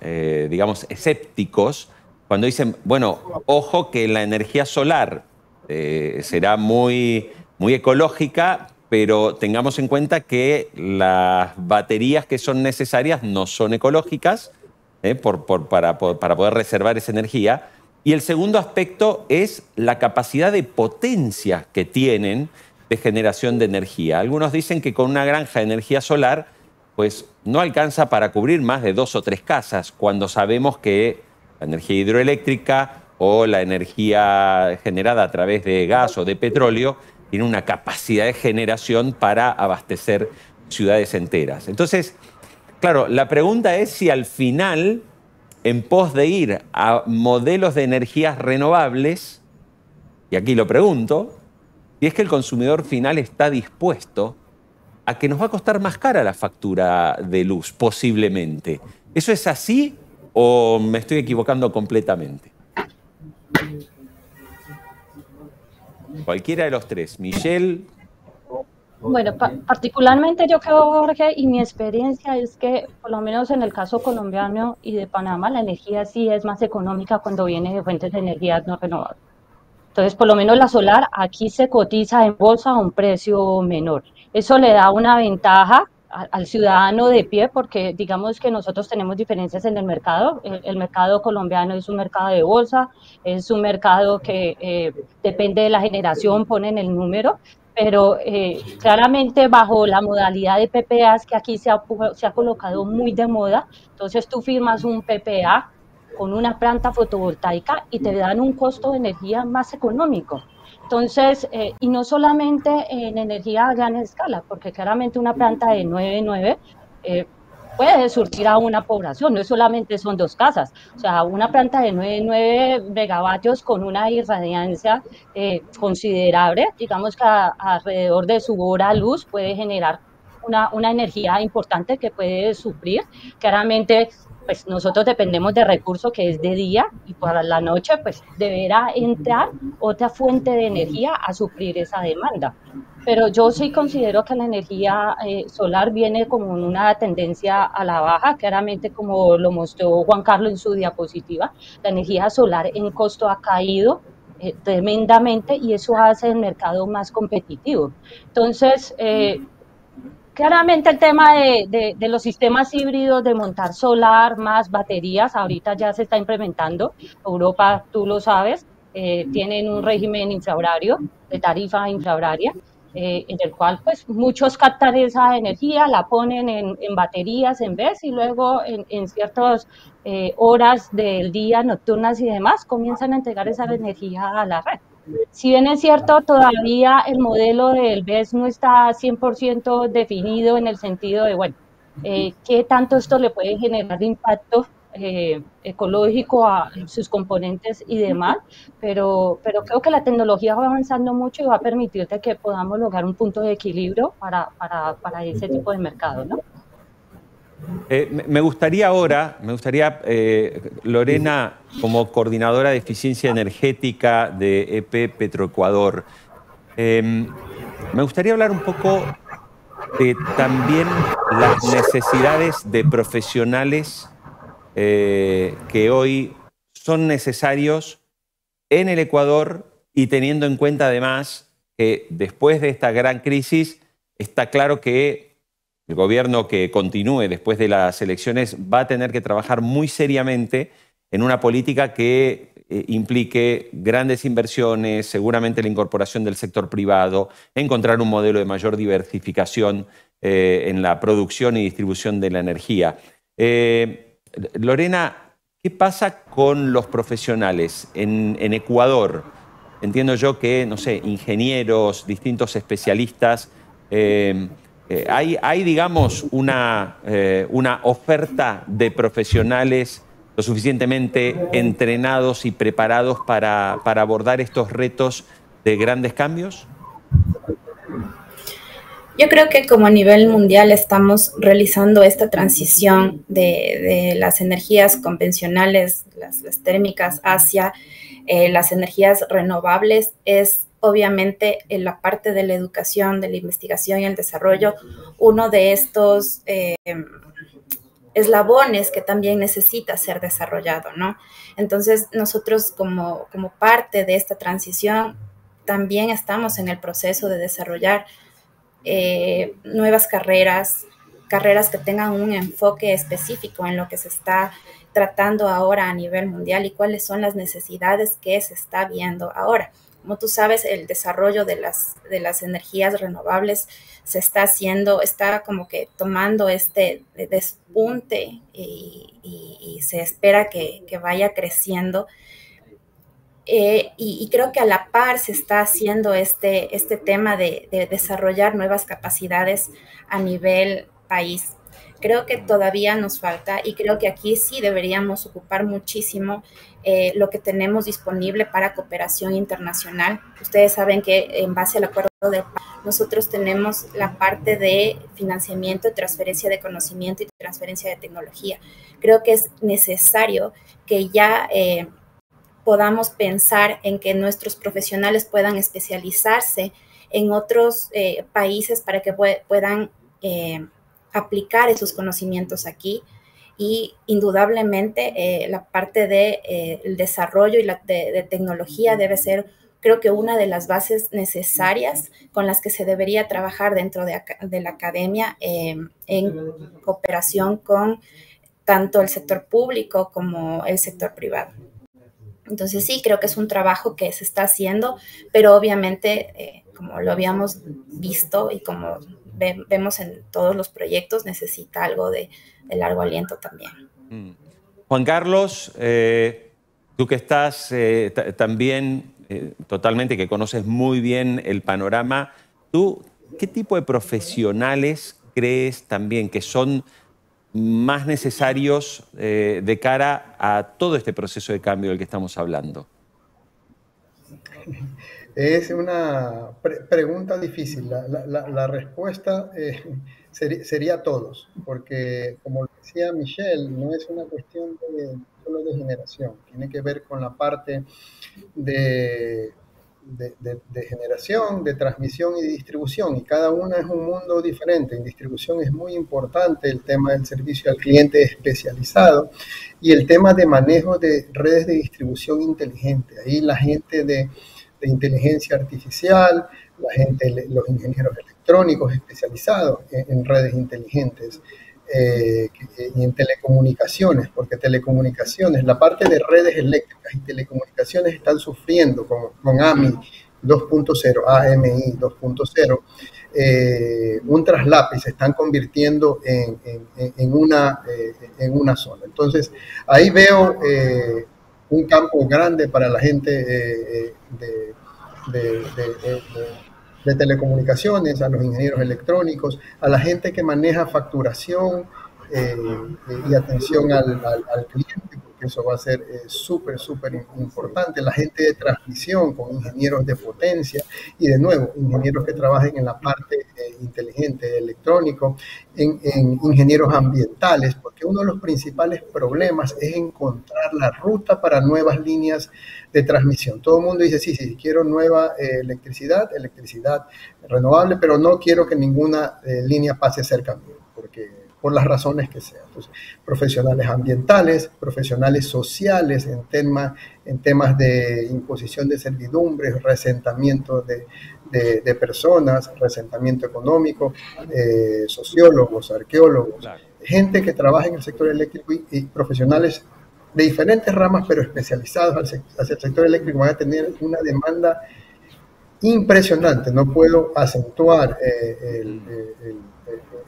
digamos, escépticos, cuando dicen, bueno, ojo que la energía solar será muy ecológica, pero tengamos en cuenta que las baterías que son necesarias no son ecológicas para poder reservar esa energía. Y el segundo aspecto es la capacidad de potencia que tienen de generación de energía. Algunos dicen que con una granja de energía solar pues no alcanza para cubrir más de 2 o 3 casas, cuando sabemos que la energía hidroeléctrica o la energía generada a través de gas o de petróleo tiene una capacidad de generación para abastecer ciudades enteras. Entonces, claro, la pregunta es si al final, en pos de ir a modelos de energías renovables, y aquí lo pregunto, si es que el consumidor final está dispuesto a que nos va a costar más cara la factura de luz, posiblemente. ¿Eso es así o me estoy equivocando completamente? Cualquiera de los tres. Michelle. Bueno, particularmente yo creo, Jorge, y mi experiencia es que, por lo menos en el caso colombiano y de Panamá, la energía sí es más económica cuando viene de fuentes de energía no renovables. Entonces, por lo menos la solar aquí se cotiza en bolsa a un precio menor. Eso le da una ventaja al ciudadano de pie, porque digamos que nosotros tenemos diferencias en el mercado. El mercado colombiano es un mercado de bolsa, es un mercado que depende de la generación, ponen el número, pero claramente bajo la modalidad de PPAs que aquí se ha colocado muy de moda. Entonces tú firmas un PPA con una planta fotovoltaica y te dan un costo de energía más económico. Entonces, y no solamente en energía a gran escala, porque claramente una planta de 9.9 puede surtir a una población, no solamente son 2 casas, o sea, una planta de 9.9 megavatios con una irradiancia considerable, digamos que alrededor de su hora luz puede generar una energía importante que puede suplir. Claramente, pues nosotros dependemos de recursos que es de día, y para la noche pues deberá entrar otra fuente de energía a suplir esa demanda. Pero yo sí considero que la energía solar viene como una tendencia a la baja, claramente como lo mostró Juan Carlos en su diapositiva. La energía solar en costo ha caído tremendamente y eso hace el mercado más competitivo. Entonces, claramente el tema de los sistemas híbridos, de montar solar más baterías, ahorita ya se está implementando. Europa, tú lo sabes, tienen un régimen infrahorario, de tarifa infrahoraria, en el cual pues muchos captan esa energía, la ponen en baterías en vez, y luego en ciertas horas del día, nocturnas y demás, comienzan a entregar esa energía a la red. Si bien es cierto, todavía el modelo del BES no está 100% definido en el sentido de, bueno, qué tanto esto le puede generar de impacto ecológico a sus componentes y demás, pero creo que la tecnología va avanzando mucho y va a permitirte que podamos lograr un punto de equilibrio para ese tipo de mercado, ¿no? Me gustaría ahora, Lorena, como coordinadora de eficiencia energética de EP Petroecuador, me gustaría hablar un poco de también las necesidades de profesionales que hoy son necesarios en el Ecuador, y teniendo en cuenta además que después de esta gran crisis está claro que el gobierno que continúe después de las elecciones va a tener que trabajar muy seriamente en una política que implique grandes inversiones, seguramente la incorporación del sector privado, encontrar un modelo de mayor diversificación en la producción y distribución de la energía. Lorena, ¿qué pasa con los profesionales en Ecuador? Entiendo yo que, no sé, ingenieros, distintos especialistas, hay digamos, una oferta de profesionales lo suficientemente entrenados y preparados para abordar estos retos de grandes cambios? Yo creo que como a nivel mundial estamos realizando esta transición de las energías convencionales, las térmicas, hacia las energías renovables. Es obviamente en la parte de la educación, de la investigación y el desarrollo, uno de estos eslabones que también necesita ser desarrollado, ¿no? Entonces, nosotros como parte de esta transición también estamos en el proceso de desarrollar nuevas carreras que tengan un enfoque específico en lo que se está tratando ahora a nivel mundial y cuáles son las necesidades que se está viendo ahora. Como tú sabes, el desarrollo de las energías renovables se está haciendo, está como que tomando este despunte y se espera que vaya creciendo. Y creo que a la par se está haciendo este tema de desarrollar nuevas capacidades a nivel país. Creo que todavía nos falta y creo que aquí sí deberíamos ocupar muchísimo lo que tenemos disponible para cooperación internacional. Ustedes saben que en base al acuerdo de paz, nosotros tenemos la parte de financiamiento, transferencia de conocimiento y transferencia de tecnología. Creo que es necesario que ya podamos pensar en que nuestros profesionales puedan especializarse en otros países para que puedan aplicar esos conocimientos aquí. Y indudablemente la parte del desarrollo y de tecnología debe ser, creo que, una de las bases necesarias con las que se debería trabajar dentro de la academia en cooperación con tanto el sector público como el sector privado. Entonces sí, creo que es un trabajo que se está haciendo, pero obviamente, como lo habíamos visto y como vemos en todos los proyectos, necesita algo de largo aliento también. Juan Carlos, tú que estás también totalmente, que conoces muy bien el panorama, ¿tú qué tipo de profesionales crees también que son más necesarios de cara a todo este proceso de cambio del que estamos hablando? Es una pregunta difícil. La respuesta sería todos, porque como decía Michelle, no es una cuestión solo de generación, tiene que ver con la parte de generación, de transmisión y de distribución, y cada una es un mundo diferente. En distribución es muy importante el tema del servicio al cliente especializado y el tema de manejo de redes de distribución inteligente. Ahí la gente de inteligencia artificial, los ingenieros electrónicos especializados en redes inteligentes, y en telecomunicaciones, porque telecomunicaciones, la parte de redes eléctricas y telecomunicaciones están sufriendo con AMI 2.0, AMI 2.0, un traslape y se están convirtiendo en una sola. Entonces, ahí veo un campo grande para la gente de telecomunicaciones, a los ingenieros electrónicos, a la gente que maneja facturación y atención al cliente, porque eso va a ser súper importante. La gente de transmisión con ingenieros de potencia y, de nuevo, ingenieros que trabajen en la parte inteligente, electrónico, en ingenieros ambientales, porque uno de los principales problemas es encontrar la ruta para nuevas líneas de transmisión. Todo el mundo dice, sí, quiero nueva electricidad renovable, pero no quiero que ninguna línea pase cerca mío, porque por las razones que sean. Entonces, profesionales ambientales, profesionales sociales en temas de imposición de servidumbres, resentamiento de personas, resentamiento económico, sociólogos, arqueólogos, claro, gente que trabaja en el sector eléctrico y profesionales de diferentes ramas, pero especializados hacia el sector eléctrico, van a tener una demanda impresionante. No puedo acentuar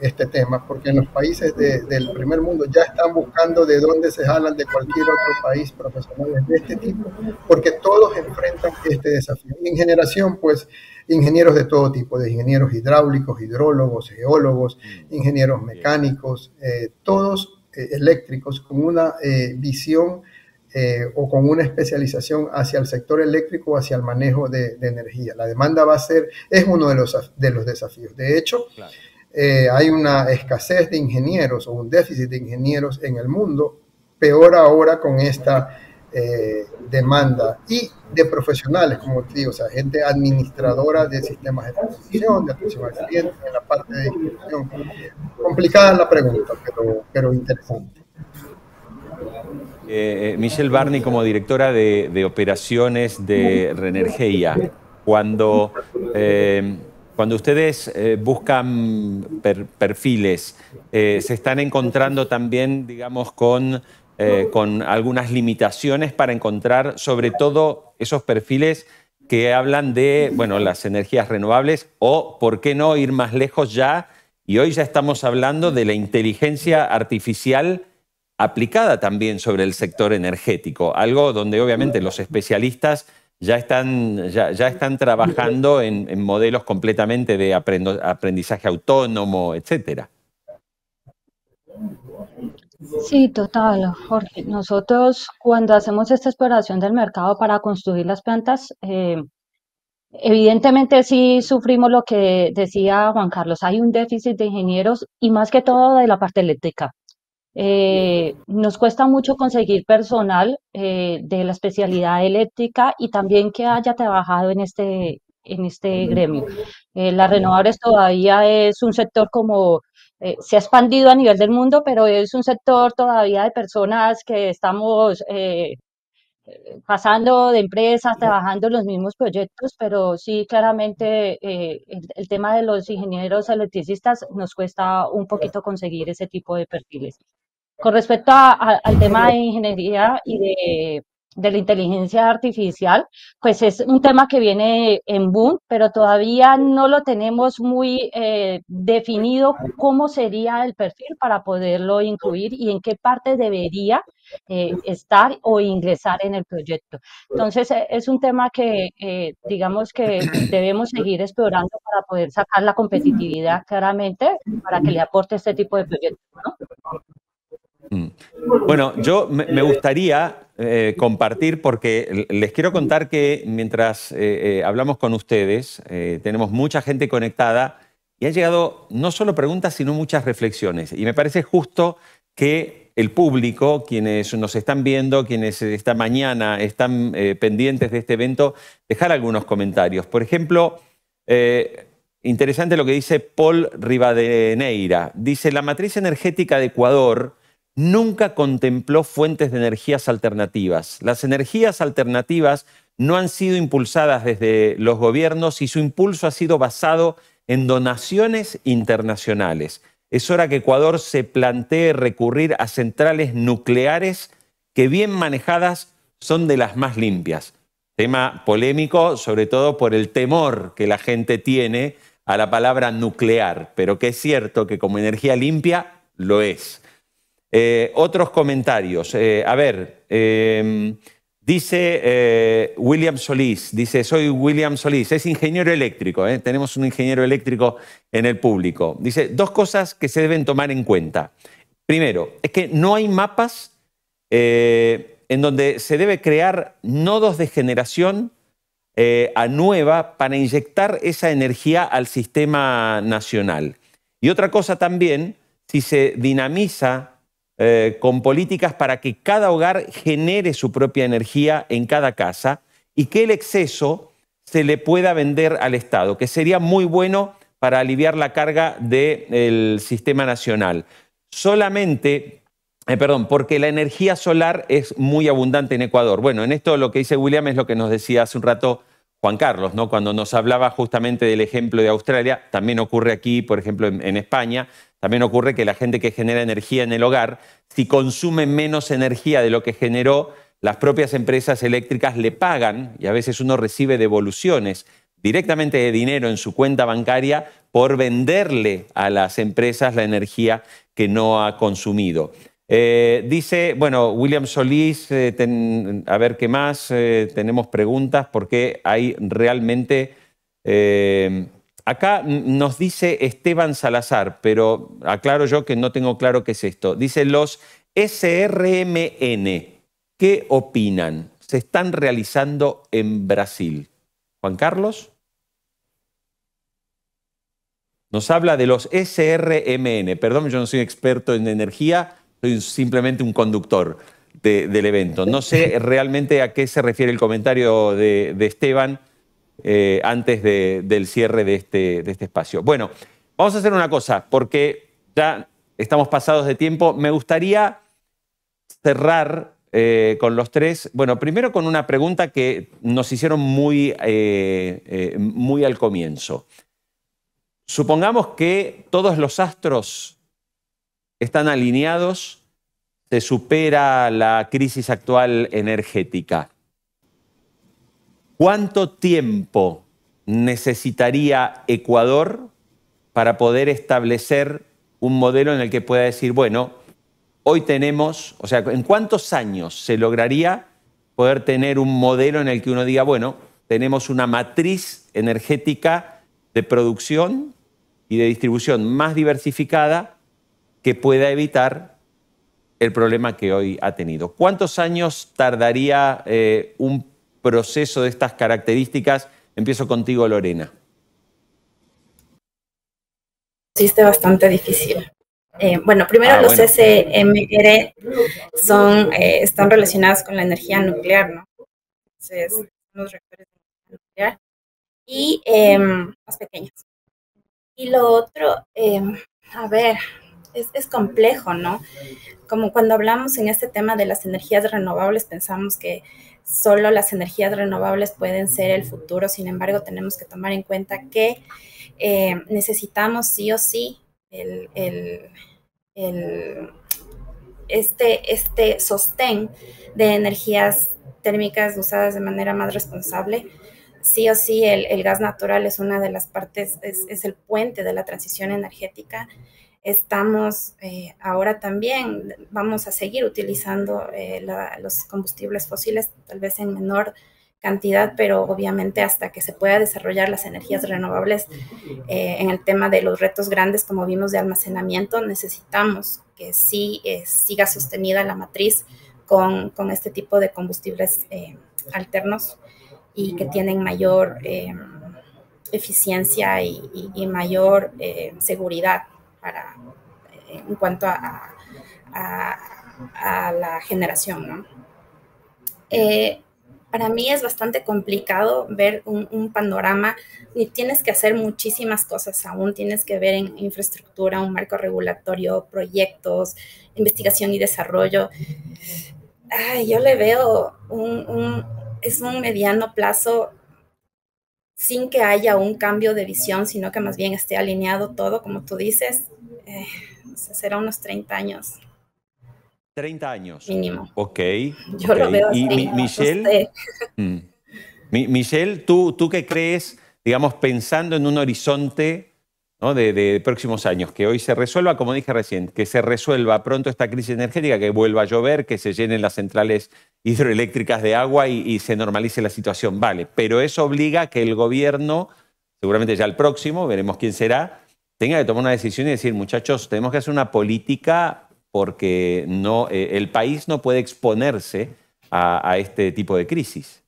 este tema, porque en los países del primer mundo ya están buscando de dónde se jalan de cualquier otro país profesionales de este tipo, porque todos enfrentan este desafío. Y en generación, pues, ingenieros de todo tipo, de ingenieros hidráulicos, hidrólogos, geólogos, ingenieros mecánicos, todos eléctricos con una visión o con una especialización hacia el sector eléctrico o hacia el manejo de energía. La demanda es uno de los desafíos. De hecho, claro, hay una escasez de ingenieros o un déficit de ingenieros en el mundo, peor ahora con esta demanda y de profesionales, como te digo, o sea, gente administradora de sistemas de transmisión, de atención al cliente, en la parte de distribución. Complicada la pregunta, pero interesante. Michelle Barney, como directora de operaciones de Renergia, cuando ustedes buscan perfiles, se están encontrando también, digamos, con algunas limitaciones para encontrar sobre todo esos perfiles que hablan de, bueno, las energías renovables o, ¿por qué no ir más lejos ya? Y hoy ya estamos hablando de la inteligencia artificial aplicada también sobre el sector energético, algo donde obviamente los especialistas ya están trabajando en modelos completamente de aprendizaje autónomo, etcétera. Sí, total, Jorge. Nosotros cuando hacemos esta exploración del mercado para construir las plantas, evidentemente sí sufrimos lo que decía Juan Carlos, hay un déficit de ingenieros y más que todo de la parte eléctrica. Nos cuesta mucho conseguir personal de la especialidad eléctrica y también que haya trabajado en este gremio. Las renovables todavía es un sector como se ha expandido a nivel del mundo, pero es un sector todavía de personas que estamos pasando de empresas, trabajando en los mismos proyectos, pero sí, claramente el tema de los ingenieros electricistas nos cuesta un poquito conseguir ese tipo de perfiles. Con respecto al tema de ingeniería y de la inteligencia artificial, pues es un tema que viene en boom, pero todavía no lo tenemos muy definido cómo sería el perfil para poderlo incluir y en qué parte debería estar o ingresar en el proyecto. Entonces, es un tema que digamos que debemos seguir explorando para poder sacar la competitividad claramente para que le aporte este tipo de proyectos, ¿no? Bueno, yo me gustaría compartir, porque les quiero contar que mientras hablamos con ustedes, tenemos mucha gente conectada y han llegado no solo preguntas, sino muchas reflexiones. Y me parece justo que el público, quienes nos están viendo, quienes esta mañana están pendientes de este evento, dejar algunos comentarios. Por ejemplo, interesante lo que dice Paul Rivadeneira. Dice, la matriz energética de Ecuador nunca contempló fuentes de energías alternativas. Las energías alternativas no han sido impulsadas desde los gobiernos y su impulso ha sido basado en donaciones internacionales. Es hora que Ecuador se plantee recurrir a centrales nucleares que bien manejadas son de las más limpias. Tema polémico, sobre todo por el temor que la gente tiene a la palabra nuclear, pero que es cierto que como energía limpia lo es. Otros comentarios. Dice William Solís, dice, soy William Solís, es ingeniero eléctrico, tenemos un ingeniero eléctrico en el público. Dice, dos cosas que se deben tomar en cuenta. Primero, es que no hay mapas en donde se debe crear nodos de generación a nueva para inyectar esa energía al sistema nacional. Y otra cosa también, si se dinamiza con políticas para que cada hogar genere su propia energía en cada casa y que el exceso se le pueda vender al Estado, que sería muy bueno para aliviar la carga del sistema nacional. Solamente, porque la energía solar es muy abundante en Ecuador. Bueno, en esto lo que dice William es lo que nos decía hace un rato Juan Carlos, ¿no? Cuando nos hablaba justamente del ejemplo de Australia, también ocurre aquí, por ejemplo, en España. También ocurre que la gente que genera energía en el hogar, si consume menos energía de lo que generó, las propias empresas eléctricas le pagan, y a veces uno recibe devoluciones directamente de dinero en su cuenta bancaria por venderle a las empresas la energía que no ha consumido. Dice, bueno, William Solís, a ver qué más, tenemos preguntas porque hay realmente Acá nos dice Esteban Salazar, pero aclaro yo que no tengo claro qué es esto. Dice, los SRMN, ¿qué opinan? ¿Se están realizando en Brasil? Juan Carlos. Nos habla de los SRMN. Perdón, yo no soy experto en energía, soy simplemente un conductor del evento. No sé realmente a qué se refiere el comentario de Esteban antes del cierre de este espacio. Bueno, vamos a hacer una cosa, porque ya estamos pasados de tiempo. Me gustaría cerrar con los tres. Bueno, primero con una pregunta que nos hicieron muy al comienzo. Supongamos que todos los astros están alineados, se supera la crisis actual energética. ¿Cuánto tiempo necesitaría Ecuador para poder establecer un modelo en el que pueda decir, bueno, hoy tenemos, o sea, ¿en cuántos años se lograría poder tener un modelo en el que uno diga, bueno, tenemos una matriz energética de producción y de distribución más diversificada que pueda evitar el problema que hoy ha tenido? ¿Cuántos años tardaría un proceso de estas características? Empiezo contigo, Lorena. Sí, está bastante difícil. Bueno, primero los SMR están relacionados con la energía nuclear, ¿no? Entonces, los reactores de energía nuclear y más pequeños. Y lo otro, a ver, es complejo, ¿no? Como cuando hablamos en este tema de las energías renovables, pensamos que solo las energías renovables pueden ser el futuro. Sin embargo, tenemos que tomar en cuenta que necesitamos sí o sí este sostén de energías térmicas usadas de manera más responsable. Sí o sí, el gas natural es una de las partes, es el puente de la transición energética. Estamos ahora también, vamos a seguir utilizando los combustibles fósiles, tal vez en menor cantidad, pero obviamente hasta que se pueda desarrollar las energías renovables en el tema de los retos grandes, como vimos, de almacenamiento, necesitamos que sí siga sostenida la matriz con este tipo de combustibles alternos y que tienen mayor eficiencia y mayor seguridad en cuanto a la generación, ¿no? Para mí es bastante complicado ver un panorama, y tienes que hacer muchísimas cosas aún, tienes que ver en infraestructura, un marco regulatorio, proyectos, investigación y desarrollo. Yo le veo es un mediano plazo sin que haya un cambio de visión, sino que más bien esté alineado todo, como tú dices, será unos 30 años. 30 años. Mínimo. Ok. Yo lo veo así. Y Michelle, no sé. Michelle, ¿tú qué crees, digamos, pensando en un horizonte, ¿no?, de próximos años, que hoy se resuelva, como dije recién, que se resuelva pronto esta crisis energética, que vuelva a llover, que se llenen las centrales hidroeléctricas de agua y se normalice la situación? Vale, pero eso obliga a que el gobierno, seguramente ya el próximo, veremos quién será, tenga que tomar una decisión y decir, muchachos, tenemos que hacer una política porque no, el país no puede exponerse a este tipo de crisis.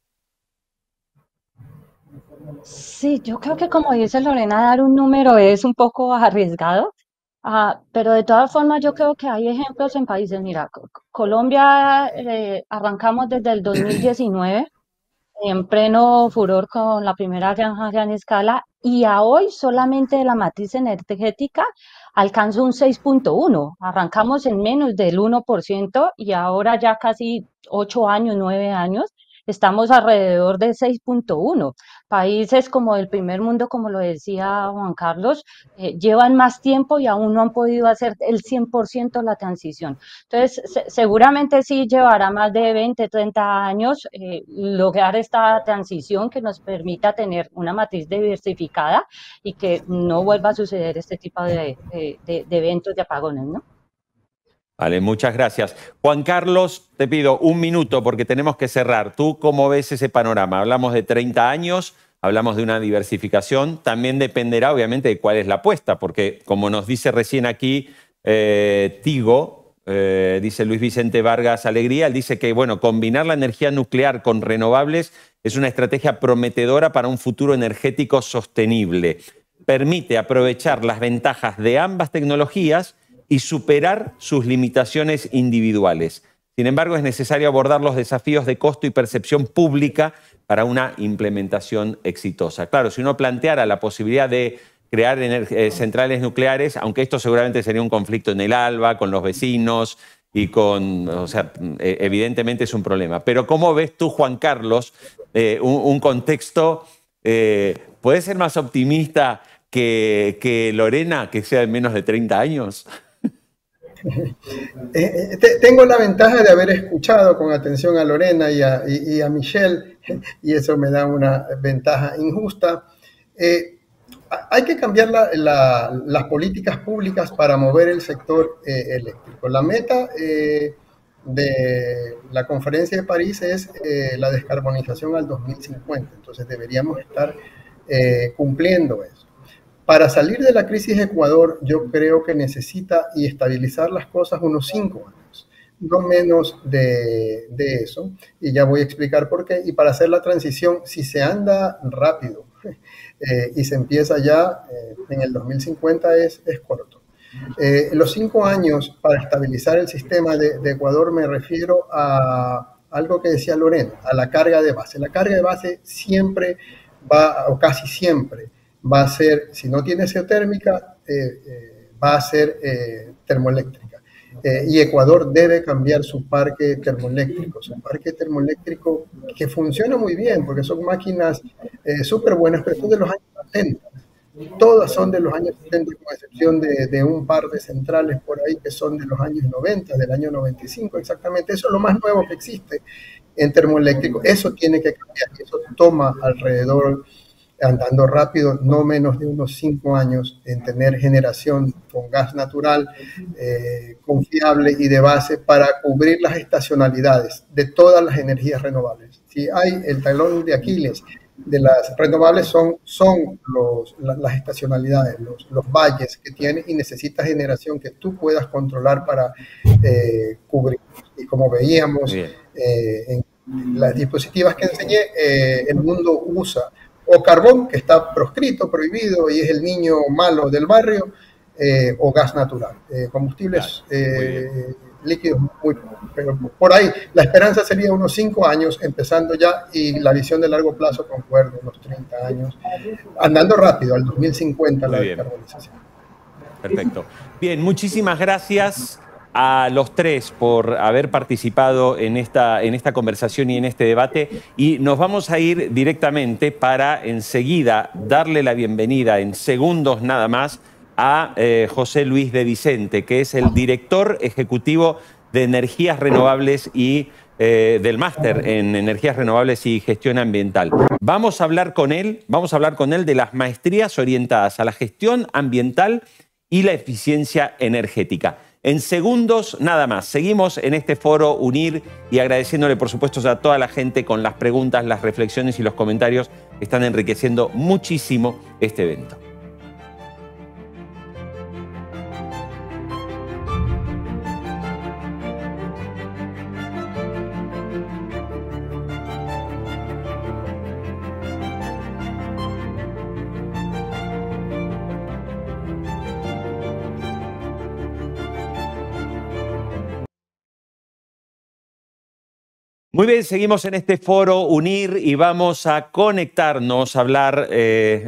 Sí, yo creo que como dice Lorena, dar un número es un poco arriesgado, pero de todas formas yo creo que hay ejemplos en países. Mira, Colombia arrancamos desde el 2019 en pleno furor con la primera granja a gran escala, y a hoy solamente la matriz energética alcanzó un 6.1. Arrancamos en menos del 1% y ahora ya casi 8 años, 9 años, estamos alrededor del 6.1. Países como el primer mundo, como lo decía Juan Carlos, llevan más tiempo y aún no han podido hacer el 100% la transición. Entonces, seguramente sí llevará más de 20, 30 años lograr esta transición que nos permita tener una matriz diversificada y que no vuelva a suceder este tipo de eventos de apagones, ¿no? Vale, muchas gracias. Juan Carlos, te pido un minuto porque tenemos que cerrar. ¿Tú cómo ves ese panorama? Hablamos de 30 años, hablamos de una diversificación, también dependerá obviamente de cuál es la apuesta, porque como nos dice recién aquí Tigo, dice Luis Vicente Vargas Alegría, él dice que bueno, combinar la energía nuclear con renovables es una estrategia prometedora para un futuro energético sostenible. Permite aprovechar las ventajas de ambas tecnologías y superar sus limitaciones individuales. Sin embargo, es necesario abordar los desafíos de costo y percepción pública para una implementación exitosa. Claro, si uno planteara la posibilidad de crear centrales nucleares, aunque esto seguramente sería un conflicto en el ALBA, con los vecinos y con... O sea, evidentemente es un problema. Pero ¿cómo ves tú, Juan Carlos, un contexto... ¿puede ser más optimista que Lorena, que sea de menos de 30 años? Tengo la ventaja de haber escuchado con atención a Lorena y a Michelle, y eso me da una ventaja injusta. Hay que cambiar las políticas públicas para mover el sector eléctrico. La meta de la conferencia de París es la descarbonización al 2050, entonces deberíamos estar cumpliendo eso. Para salir de la crisis de Ecuador, yo creo que necesita y estabilizar las cosas unos 5 años, no menos de eso, y ya voy a explicar por qué. Y para hacer la transición, si se anda rápido y se empieza ya en el 2050, es corto. Los 5 años para estabilizar el sistema de Ecuador, me refiero a algo que decía Lorena, a la carga de base. La carga de base siempre va, o casi siempre, va a ser, si no tiene geotérmica, va a ser termoeléctrica. Y Ecuador debe cambiar su parque termoeléctrico que funciona muy bien, porque son máquinas súper buenas, pero son de los años 70. Todas son de los años 70, con excepción de un par de centrales por ahí que son de los años 90, del año 95 exactamente. Eso es lo más nuevo que existe en termoeléctrico. Eso tiene que cambiar, y eso toma alrededor, andando rápido, no menos de unos 5 años en tener generación con gas natural confiable y de base para cubrir las estacionalidades de todas las energías renovables. Si hay el talón de Aquiles de las renovables son las estacionalidades, los valles que tiene, y necesita generación que tú puedas controlar para cubrir. Y como veíamos en las diapositivas que enseñé, el mundo usa o carbón, que está proscrito, prohibido, y es el niño malo del barrio, o gas natural. Combustibles líquidos muy pocos. Pero por ahí, la esperanza sería unos 5 años, empezando ya, y la visión de largo plazo, concuerdo, unos 30 años, andando rápido, al 2050 la descarbonización. Perfecto. Bien, muchísimas gracias a los tres por haber participado en esta conversación y en este debate, y nos vamos a ir directamente para enseguida darle la bienvenida en segundos nada más a José Luis de Vicente, que es el director ejecutivo de Energías Renovables y del máster en Energías Renovables y Gestión Ambiental. Vamos a hablar con él de las maestrías orientadas a la gestión ambiental y la eficiencia energética. En segundos nada más. Seguimos en este foro Unir y agradeciéndole, por supuesto, a toda la gente con las preguntas, las reflexiones y los comentarios que están enriqueciendo muchísimo este evento. Muy bien, seguimos en este foro Unir y vamos a conectarnos, a hablar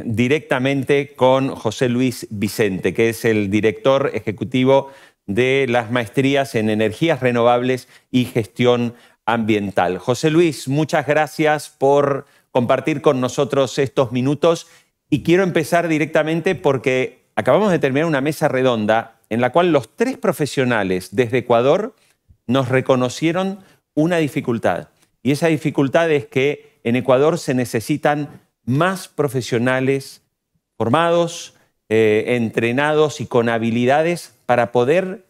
directamente con José Luis Vicente, que es el director ejecutivo de las maestrías en Energías Renovables y Gestión Ambiental. José Luis, muchas gracias por compartir con nosotros estos minutos, y quiero empezar directamente porque acabamos de terminar una mesa redonda en la cual los tres profesionales desde Ecuador nos reconocieron una dificultad, y esa dificultad es que en Ecuador se necesitan más profesionales formados, entrenados y con habilidades para poder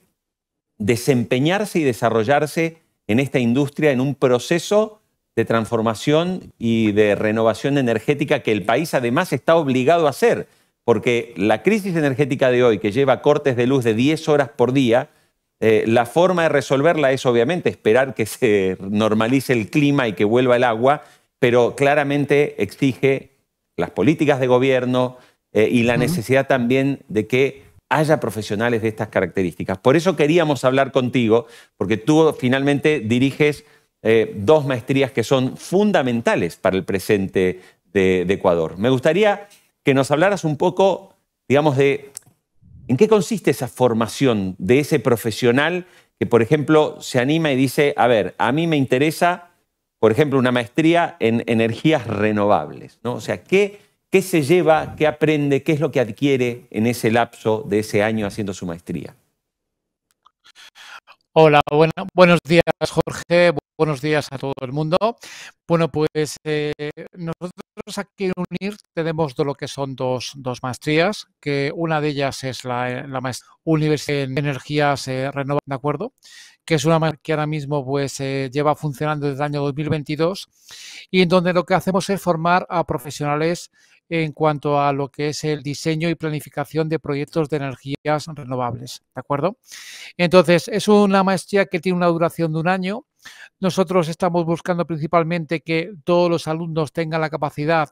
desempeñarse y desarrollarse en esta industria en un proceso de transformación y de renovación energética que el país además está obligado a hacer, porque la crisis energética de hoy, que lleva cortes de luz de 10 horas por día, la forma de resolverla es obviamente esperar que se normalice el clima y que vuelva el agua, pero claramente exige las políticas de gobierno y la necesidad también de que haya profesionales de estas características. Por eso queríamos hablar contigo, porque tú finalmente diriges dos maestrías que son fundamentales para el presente de Ecuador. Me gustaría que nos hablaras un poco, digamos, de en qué consiste esa formación de ese profesional que, por ejemplo, se anima y dice, a ver, a mí me interesa, por ejemplo, una maestría en energías renovables, ¿no? O sea, ¿qué se lleva, qué aprende, qué es lo que adquiere en ese lapso de ese año haciendo su maestría? Hola, buenos días, Jorge. Buenos días a todo el mundo. Bueno, pues nosotros aquí en UNIR tenemos lo que son dos maestrías, que una de ellas es la maestría Universidad en Energías Renovables, ¿de acuerdo? Que es una maestría que ahora mismo pues lleva funcionando desde el año 2022 y en donde lo que hacemos es formar a profesionales en cuanto a lo que es el diseño y planificación de proyectos de energías renovables, ¿de acuerdo? Entonces, es una maestría que tiene una duración de un año. Nosotros estamos buscando principalmente que todos los alumnos tengan la capacidad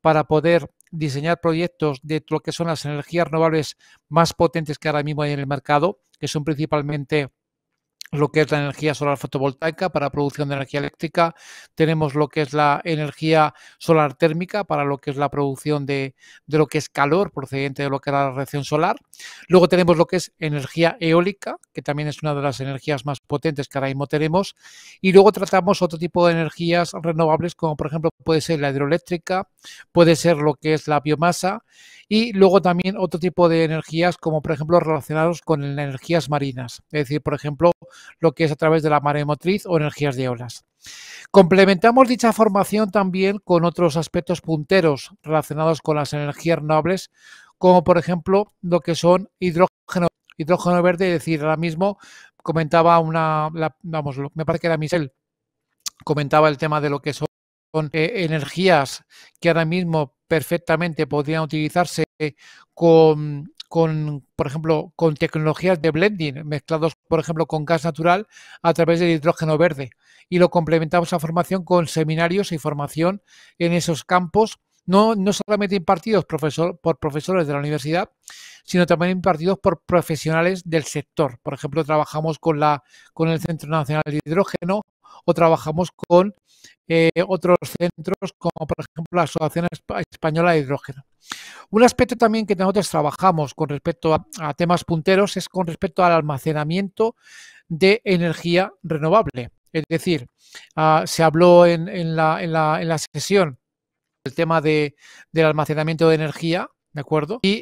para poder diseñar proyectos de lo que son las energías renovables más potentes que ahora mismo hay en el mercado, que son principalmente lo que es la energía solar fotovoltaica para producción de energía eléctrica, tenemos lo que es la energía solar térmica para lo que es la producción de lo que es calor procedente de lo que es la radiación solar. Luego tenemos lo que es energía eólica, que también es una de las energías más potentes que ahora mismo tenemos. Y luego tratamos otro tipo de energías renovables, como por ejemplo puede ser la hidroeléctrica, puede ser lo que es la biomasa y luego también otro tipo de energías como por ejemplo relacionados con energías marinas, es decir, por ejemplo, lo que es a través de la maremotriz o energías de olas. Complementamos dicha formación también con otros aspectos punteros relacionados con las energías renovables, como por ejemplo lo que son hidrógeno verde, es decir, ahora mismo comentaba me parece que era Michelle, comentaba el tema de lo que son energías que ahora mismo perfectamente podrían utilizarse con, por ejemplo, con tecnologías de blending mezclados, por ejemplo, con gas natural a través del hidrógeno verde. Y lo complementamos a formación con seminarios y formación en esos campos, no solamente impartidos por profesores de la universidad, sino también impartidos por profesionales del sector. Por ejemplo, trabajamos con el Centro Nacional de Hidrógeno o trabajamos con otros centros como por ejemplo la Asociación Española de Hidrógeno. Un aspecto también que nosotros trabajamos con respecto a temas punteros es con respecto al almacenamiento de energía renovable. Es decir, se habló en la sesión del tema del almacenamiento de energía, ¿de acuerdo? Y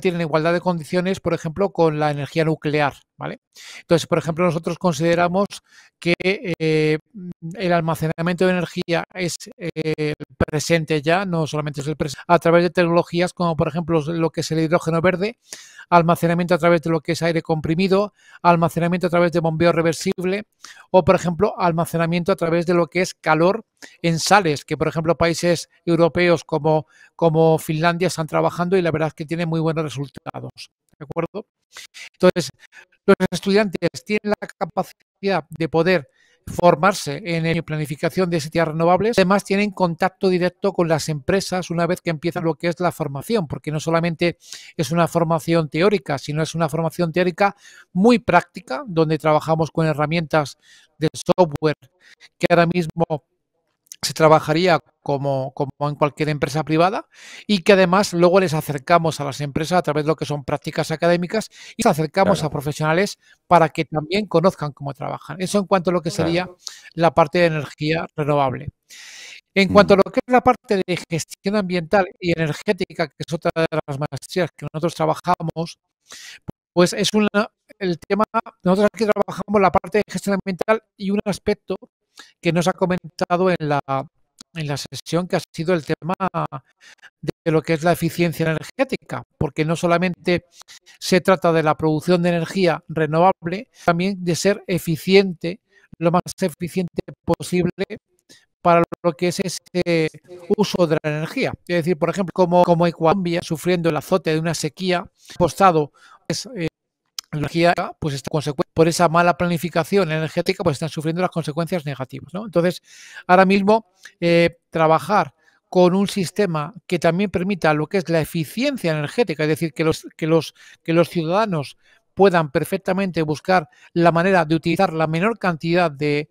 tienen igualdad de condiciones, por ejemplo, con la energía nuclear, ¿vale? Entonces, por ejemplo, nosotros consideramos que el almacenamiento de energía es el presente ya, no solamente es el presente, a través de tecnologías como, por ejemplo, lo que es el hidrógeno verde, almacenamiento a través de lo que es aire comprimido, almacenamiento a través de bombeo reversible o, por ejemplo, almacenamiento a través de lo que es calor en sales, que, por ejemplo, países europeos como Finlandia están trabajando y la verdad es que tienen muy buenos resultados, ¿de acuerdo? Entonces, los estudiantes tienen la capacidad de poder formarse en la planificación de energías renovables, además tienen contacto directo con las empresas una vez que empiezan lo que es la formación, porque no solamente es una formación teórica, sino es una formación teórica muy práctica, donde trabajamos con herramientas de software que ahora mismo se trabajaría como en cualquier empresa privada y que además luego les acercamos a las empresas a través de lo que son prácticas académicas y les acercamos a profesionales para que también conozcan cómo trabajan. Eso en cuanto a lo que sería la parte de energía renovable. En cuanto a lo que es la parte de gestión ambiental y energética, que es otra de las maestrías que nosotros trabajamos, pues es el tema, nosotros aquí trabajamos la parte de gestión ambiental y un aspecto que nos ha comentado en la sesión, que ha sido el tema de lo que es la eficiencia energética, porque no solamente se trata de la producción de energía renovable, también de ser eficiente, lo más eficiente posible para lo que es ese uso de la energía. Es decir, por ejemplo, como Colombia, sufriendo el azote de una sequía, costado energía, pues está por esa mala planificación energética, pues están sufriendo las consecuencias negativas, ¿no? Entonces, ahora mismo trabajar con un sistema que también permita lo que es la eficiencia energética, es decir, que los ciudadanos puedan perfectamente buscar la manera de utilizar la menor cantidad de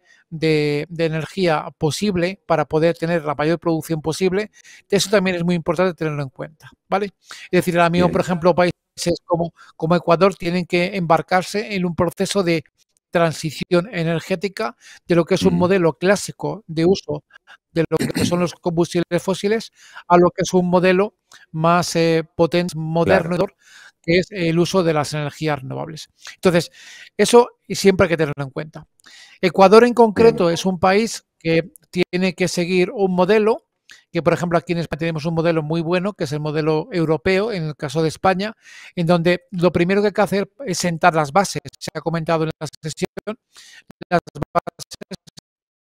energía posible para poder tener la mayor producción posible, eso también es muy importante tenerlo en cuenta, ¿vale? Es decir, ahora mismo, por ejemplo, países como Ecuador tienen que embarcarse en un proceso de transición energética de lo que es un modelo clásico de uso de lo que son los combustibles fósiles a lo que es un modelo más potente, moderno, claro, que es el uso de las energías renovables. Entonces, eso siempre hay que tenerlo en cuenta. Ecuador en concreto es un país que tiene que seguir un modelo que, por ejemplo, aquí en España tenemos un modelo muy bueno, que es el modelo europeo, en el caso de España, en donde lo primero que hay que hacer es sentar las bases. Se ha comentado en la sesión, las bases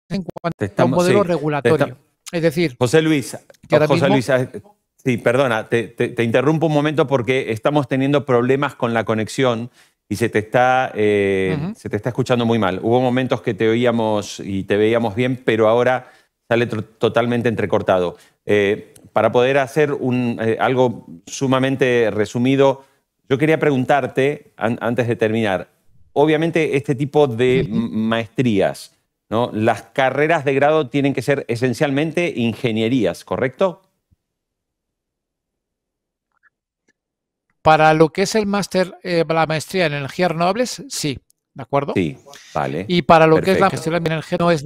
en cuanto a un modelo regulatorio. Es decir, José Luis, sí, perdona, te interrumpo un momento porque estamos teniendo problemas con la conexión y se te está escuchando muy mal. Hubo momentos que te oíamos y te veíamos bien, pero ahora sale totalmente entrecortado. Para poder hacer algo sumamente resumido, yo quería preguntarte, antes de terminar, obviamente este tipo de maestrías, ¿no? Las carreras de grado tienen que ser esencialmente ingenierías, ¿correcto? Para lo que es el máster, la maestría en energías renovables, sí, ¿de acuerdo? Sí, vale. Y para lo que es la maestría en energía no es...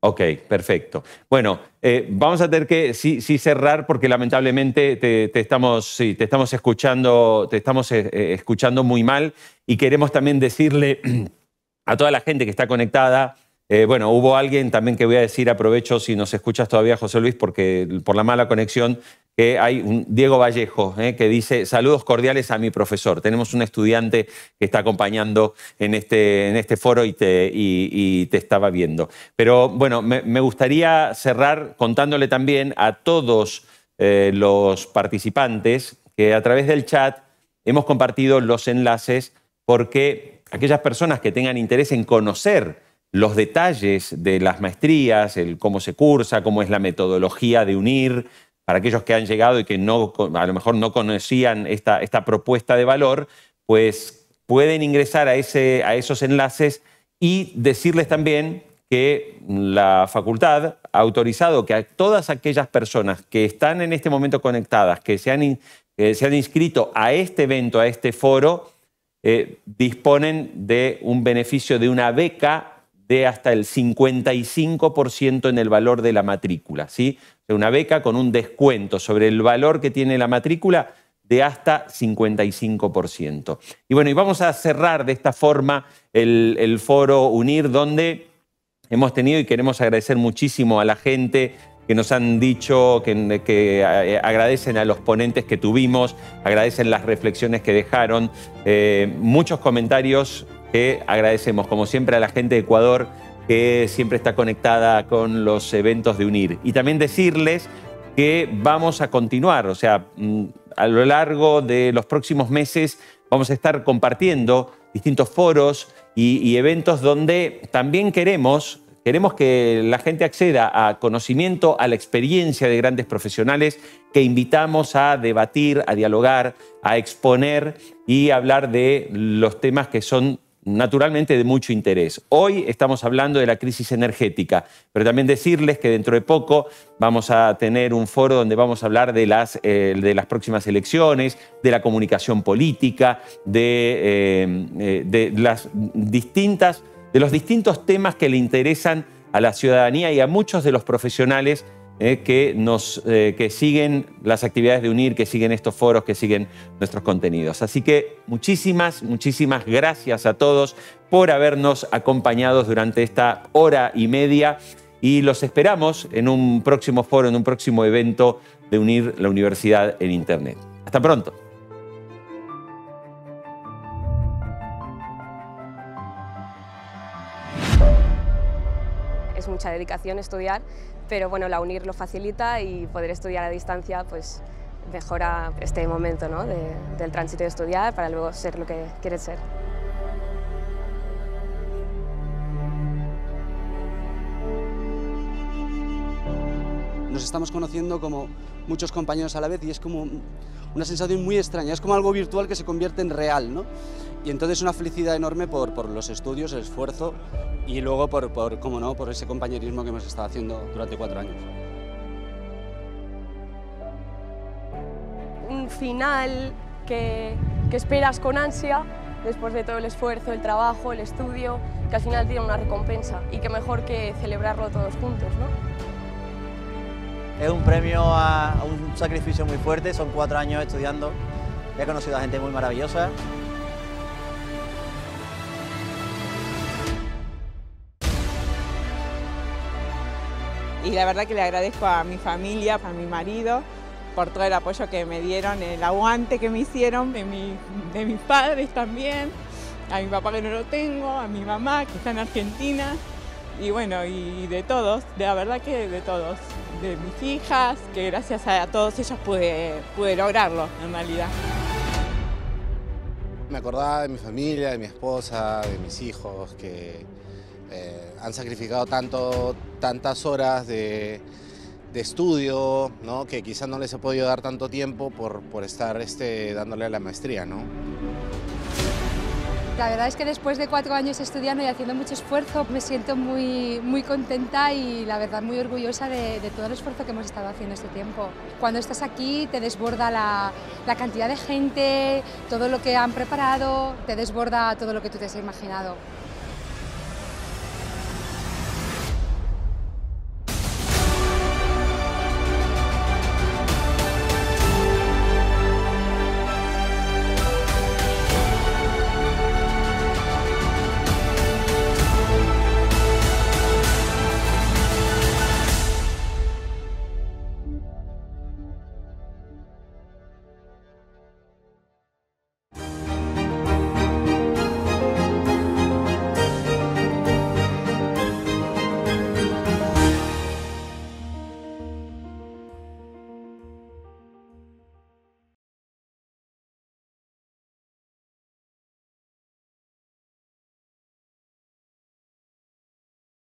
Ok, perfecto. Bueno, vamos a tener que sí cerrar porque lamentablemente te estamos escuchando, escuchando muy mal y queremos también decirle a toda la gente que está conectada. Bueno, hubo alguien también que voy a decir, aprovecho si nos escuchas todavía, José Luis, porque por la mala conexión, que hay un Diego Vallejo que dice: saludos cordiales a mi profesor. Tenemos un estudiante que está acompañando en este foro y te estaba viendo. Pero bueno, me gustaría cerrar contándole también a todos los participantes que a través del chat hemos compartido los enlaces porque aquellas personas que tengan interés en conocer los detalles de las maestrías, cómo se cursa, cómo es la metodología de UNIR, para aquellos que han llegado y que a lo mejor no conocían esta propuesta de valor, pues pueden ingresar a esos enlaces y decirles también que la facultad ha autorizado que a todas aquellas personas que están en este momento conectadas, que se han inscrito a este evento, a este foro, disponen de un beneficio de una beca de hasta el 55% en el valor de la matrícula, ¿sí? Una beca con un descuento sobre el valor que tiene la matrícula de hasta 55%. Y bueno, y vamos a cerrar de esta forma el foro UNIR, donde hemos tenido y queremos agradecer muchísimo a la gente que nos han dicho que agradecen a los ponentes que tuvimos, agradecen las reflexiones que dejaron, muchos comentarios que agradecemos, como siempre, a la gente de Ecuador que siempre está conectada con los eventos de UNIR. Y también decirles que vamos a continuar, o sea, a lo largo de los próximos meses vamos a estar compartiendo distintos foros y eventos donde también queremos que la gente acceda a conocimiento, a la experiencia de grandes profesionales que invitamos a debatir, a dialogar, a exponer y hablar de los temas que son naturalmente de mucho interés. Hoy estamos hablando de la crisis energética, pero también decirles que dentro de poco vamos a tener un foro donde vamos a hablar de las próximas elecciones, de la comunicación política, de los distintos temas que le interesan a la ciudadanía y a muchos de los profesionales que siguen las actividades de UNIR, que siguen estos foros, que siguen nuestros contenidos. Así que muchísimas gracias a todos por habernos acompañado durante esta hora y media y los esperamos en un próximo foro, en un próximo evento de UNIR, la Universidad en Internet. Hasta pronto. Es mucha mucha dedicación estudiar, pero bueno, la UNIR lo facilita y poder estudiar a distancia pues mejora este momento, ¿no? del tránsito de estudiar para luego ser lo que quieres ser. Nos estamos conociendo como muchos compañeros a la vez y es como una sensación muy extraña, es como algo virtual que se convierte en real, ¿no? Y entonces una felicidad enorme por los estudios, el esfuerzo y luego cómo no, por ese compañerismo que hemos estado haciendo durante 4 años. Un final que esperas con ansia después de todo el esfuerzo, el trabajo, el estudio, que al final tiene una recompensa y que mejor que celebrarlo todos juntos, ¿no? Es un premio a un sacrificio muy fuerte, son 4 años estudiando, he conocido a gente muy maravillosa. Y la verdad que le agradezco a mi familia, a mi marido, por todo el apoyo que me dieron, el aguante que me hicieron, de mis padres también, a mi papá que no lo tengo, a mi mamá que está en Argentina, y bueno, y de todos, de la verdad que de todos, de mis hijas, que gracias a todos ellos pude lograrlo en realidad. Me acordaba de mi familia, de mi esposa, de mis hijos, que han sacrificado tantas horas de estudio, ¿no? Que quizás no les he podido dar tanto tiempo por estar dándole a la maestría, ¿no? La verdad es que después de 4 años estudiando y haciendo mucho esfuerzo me siento muy contenta y la verdad muy orgullosa de todo el esfuerzo que hemos estado haciendo este tiempo. Cuando estás aquí te desborda la cantidad de gente, todo lo que han preparado, te desborda todo lo que tú te has imaginado.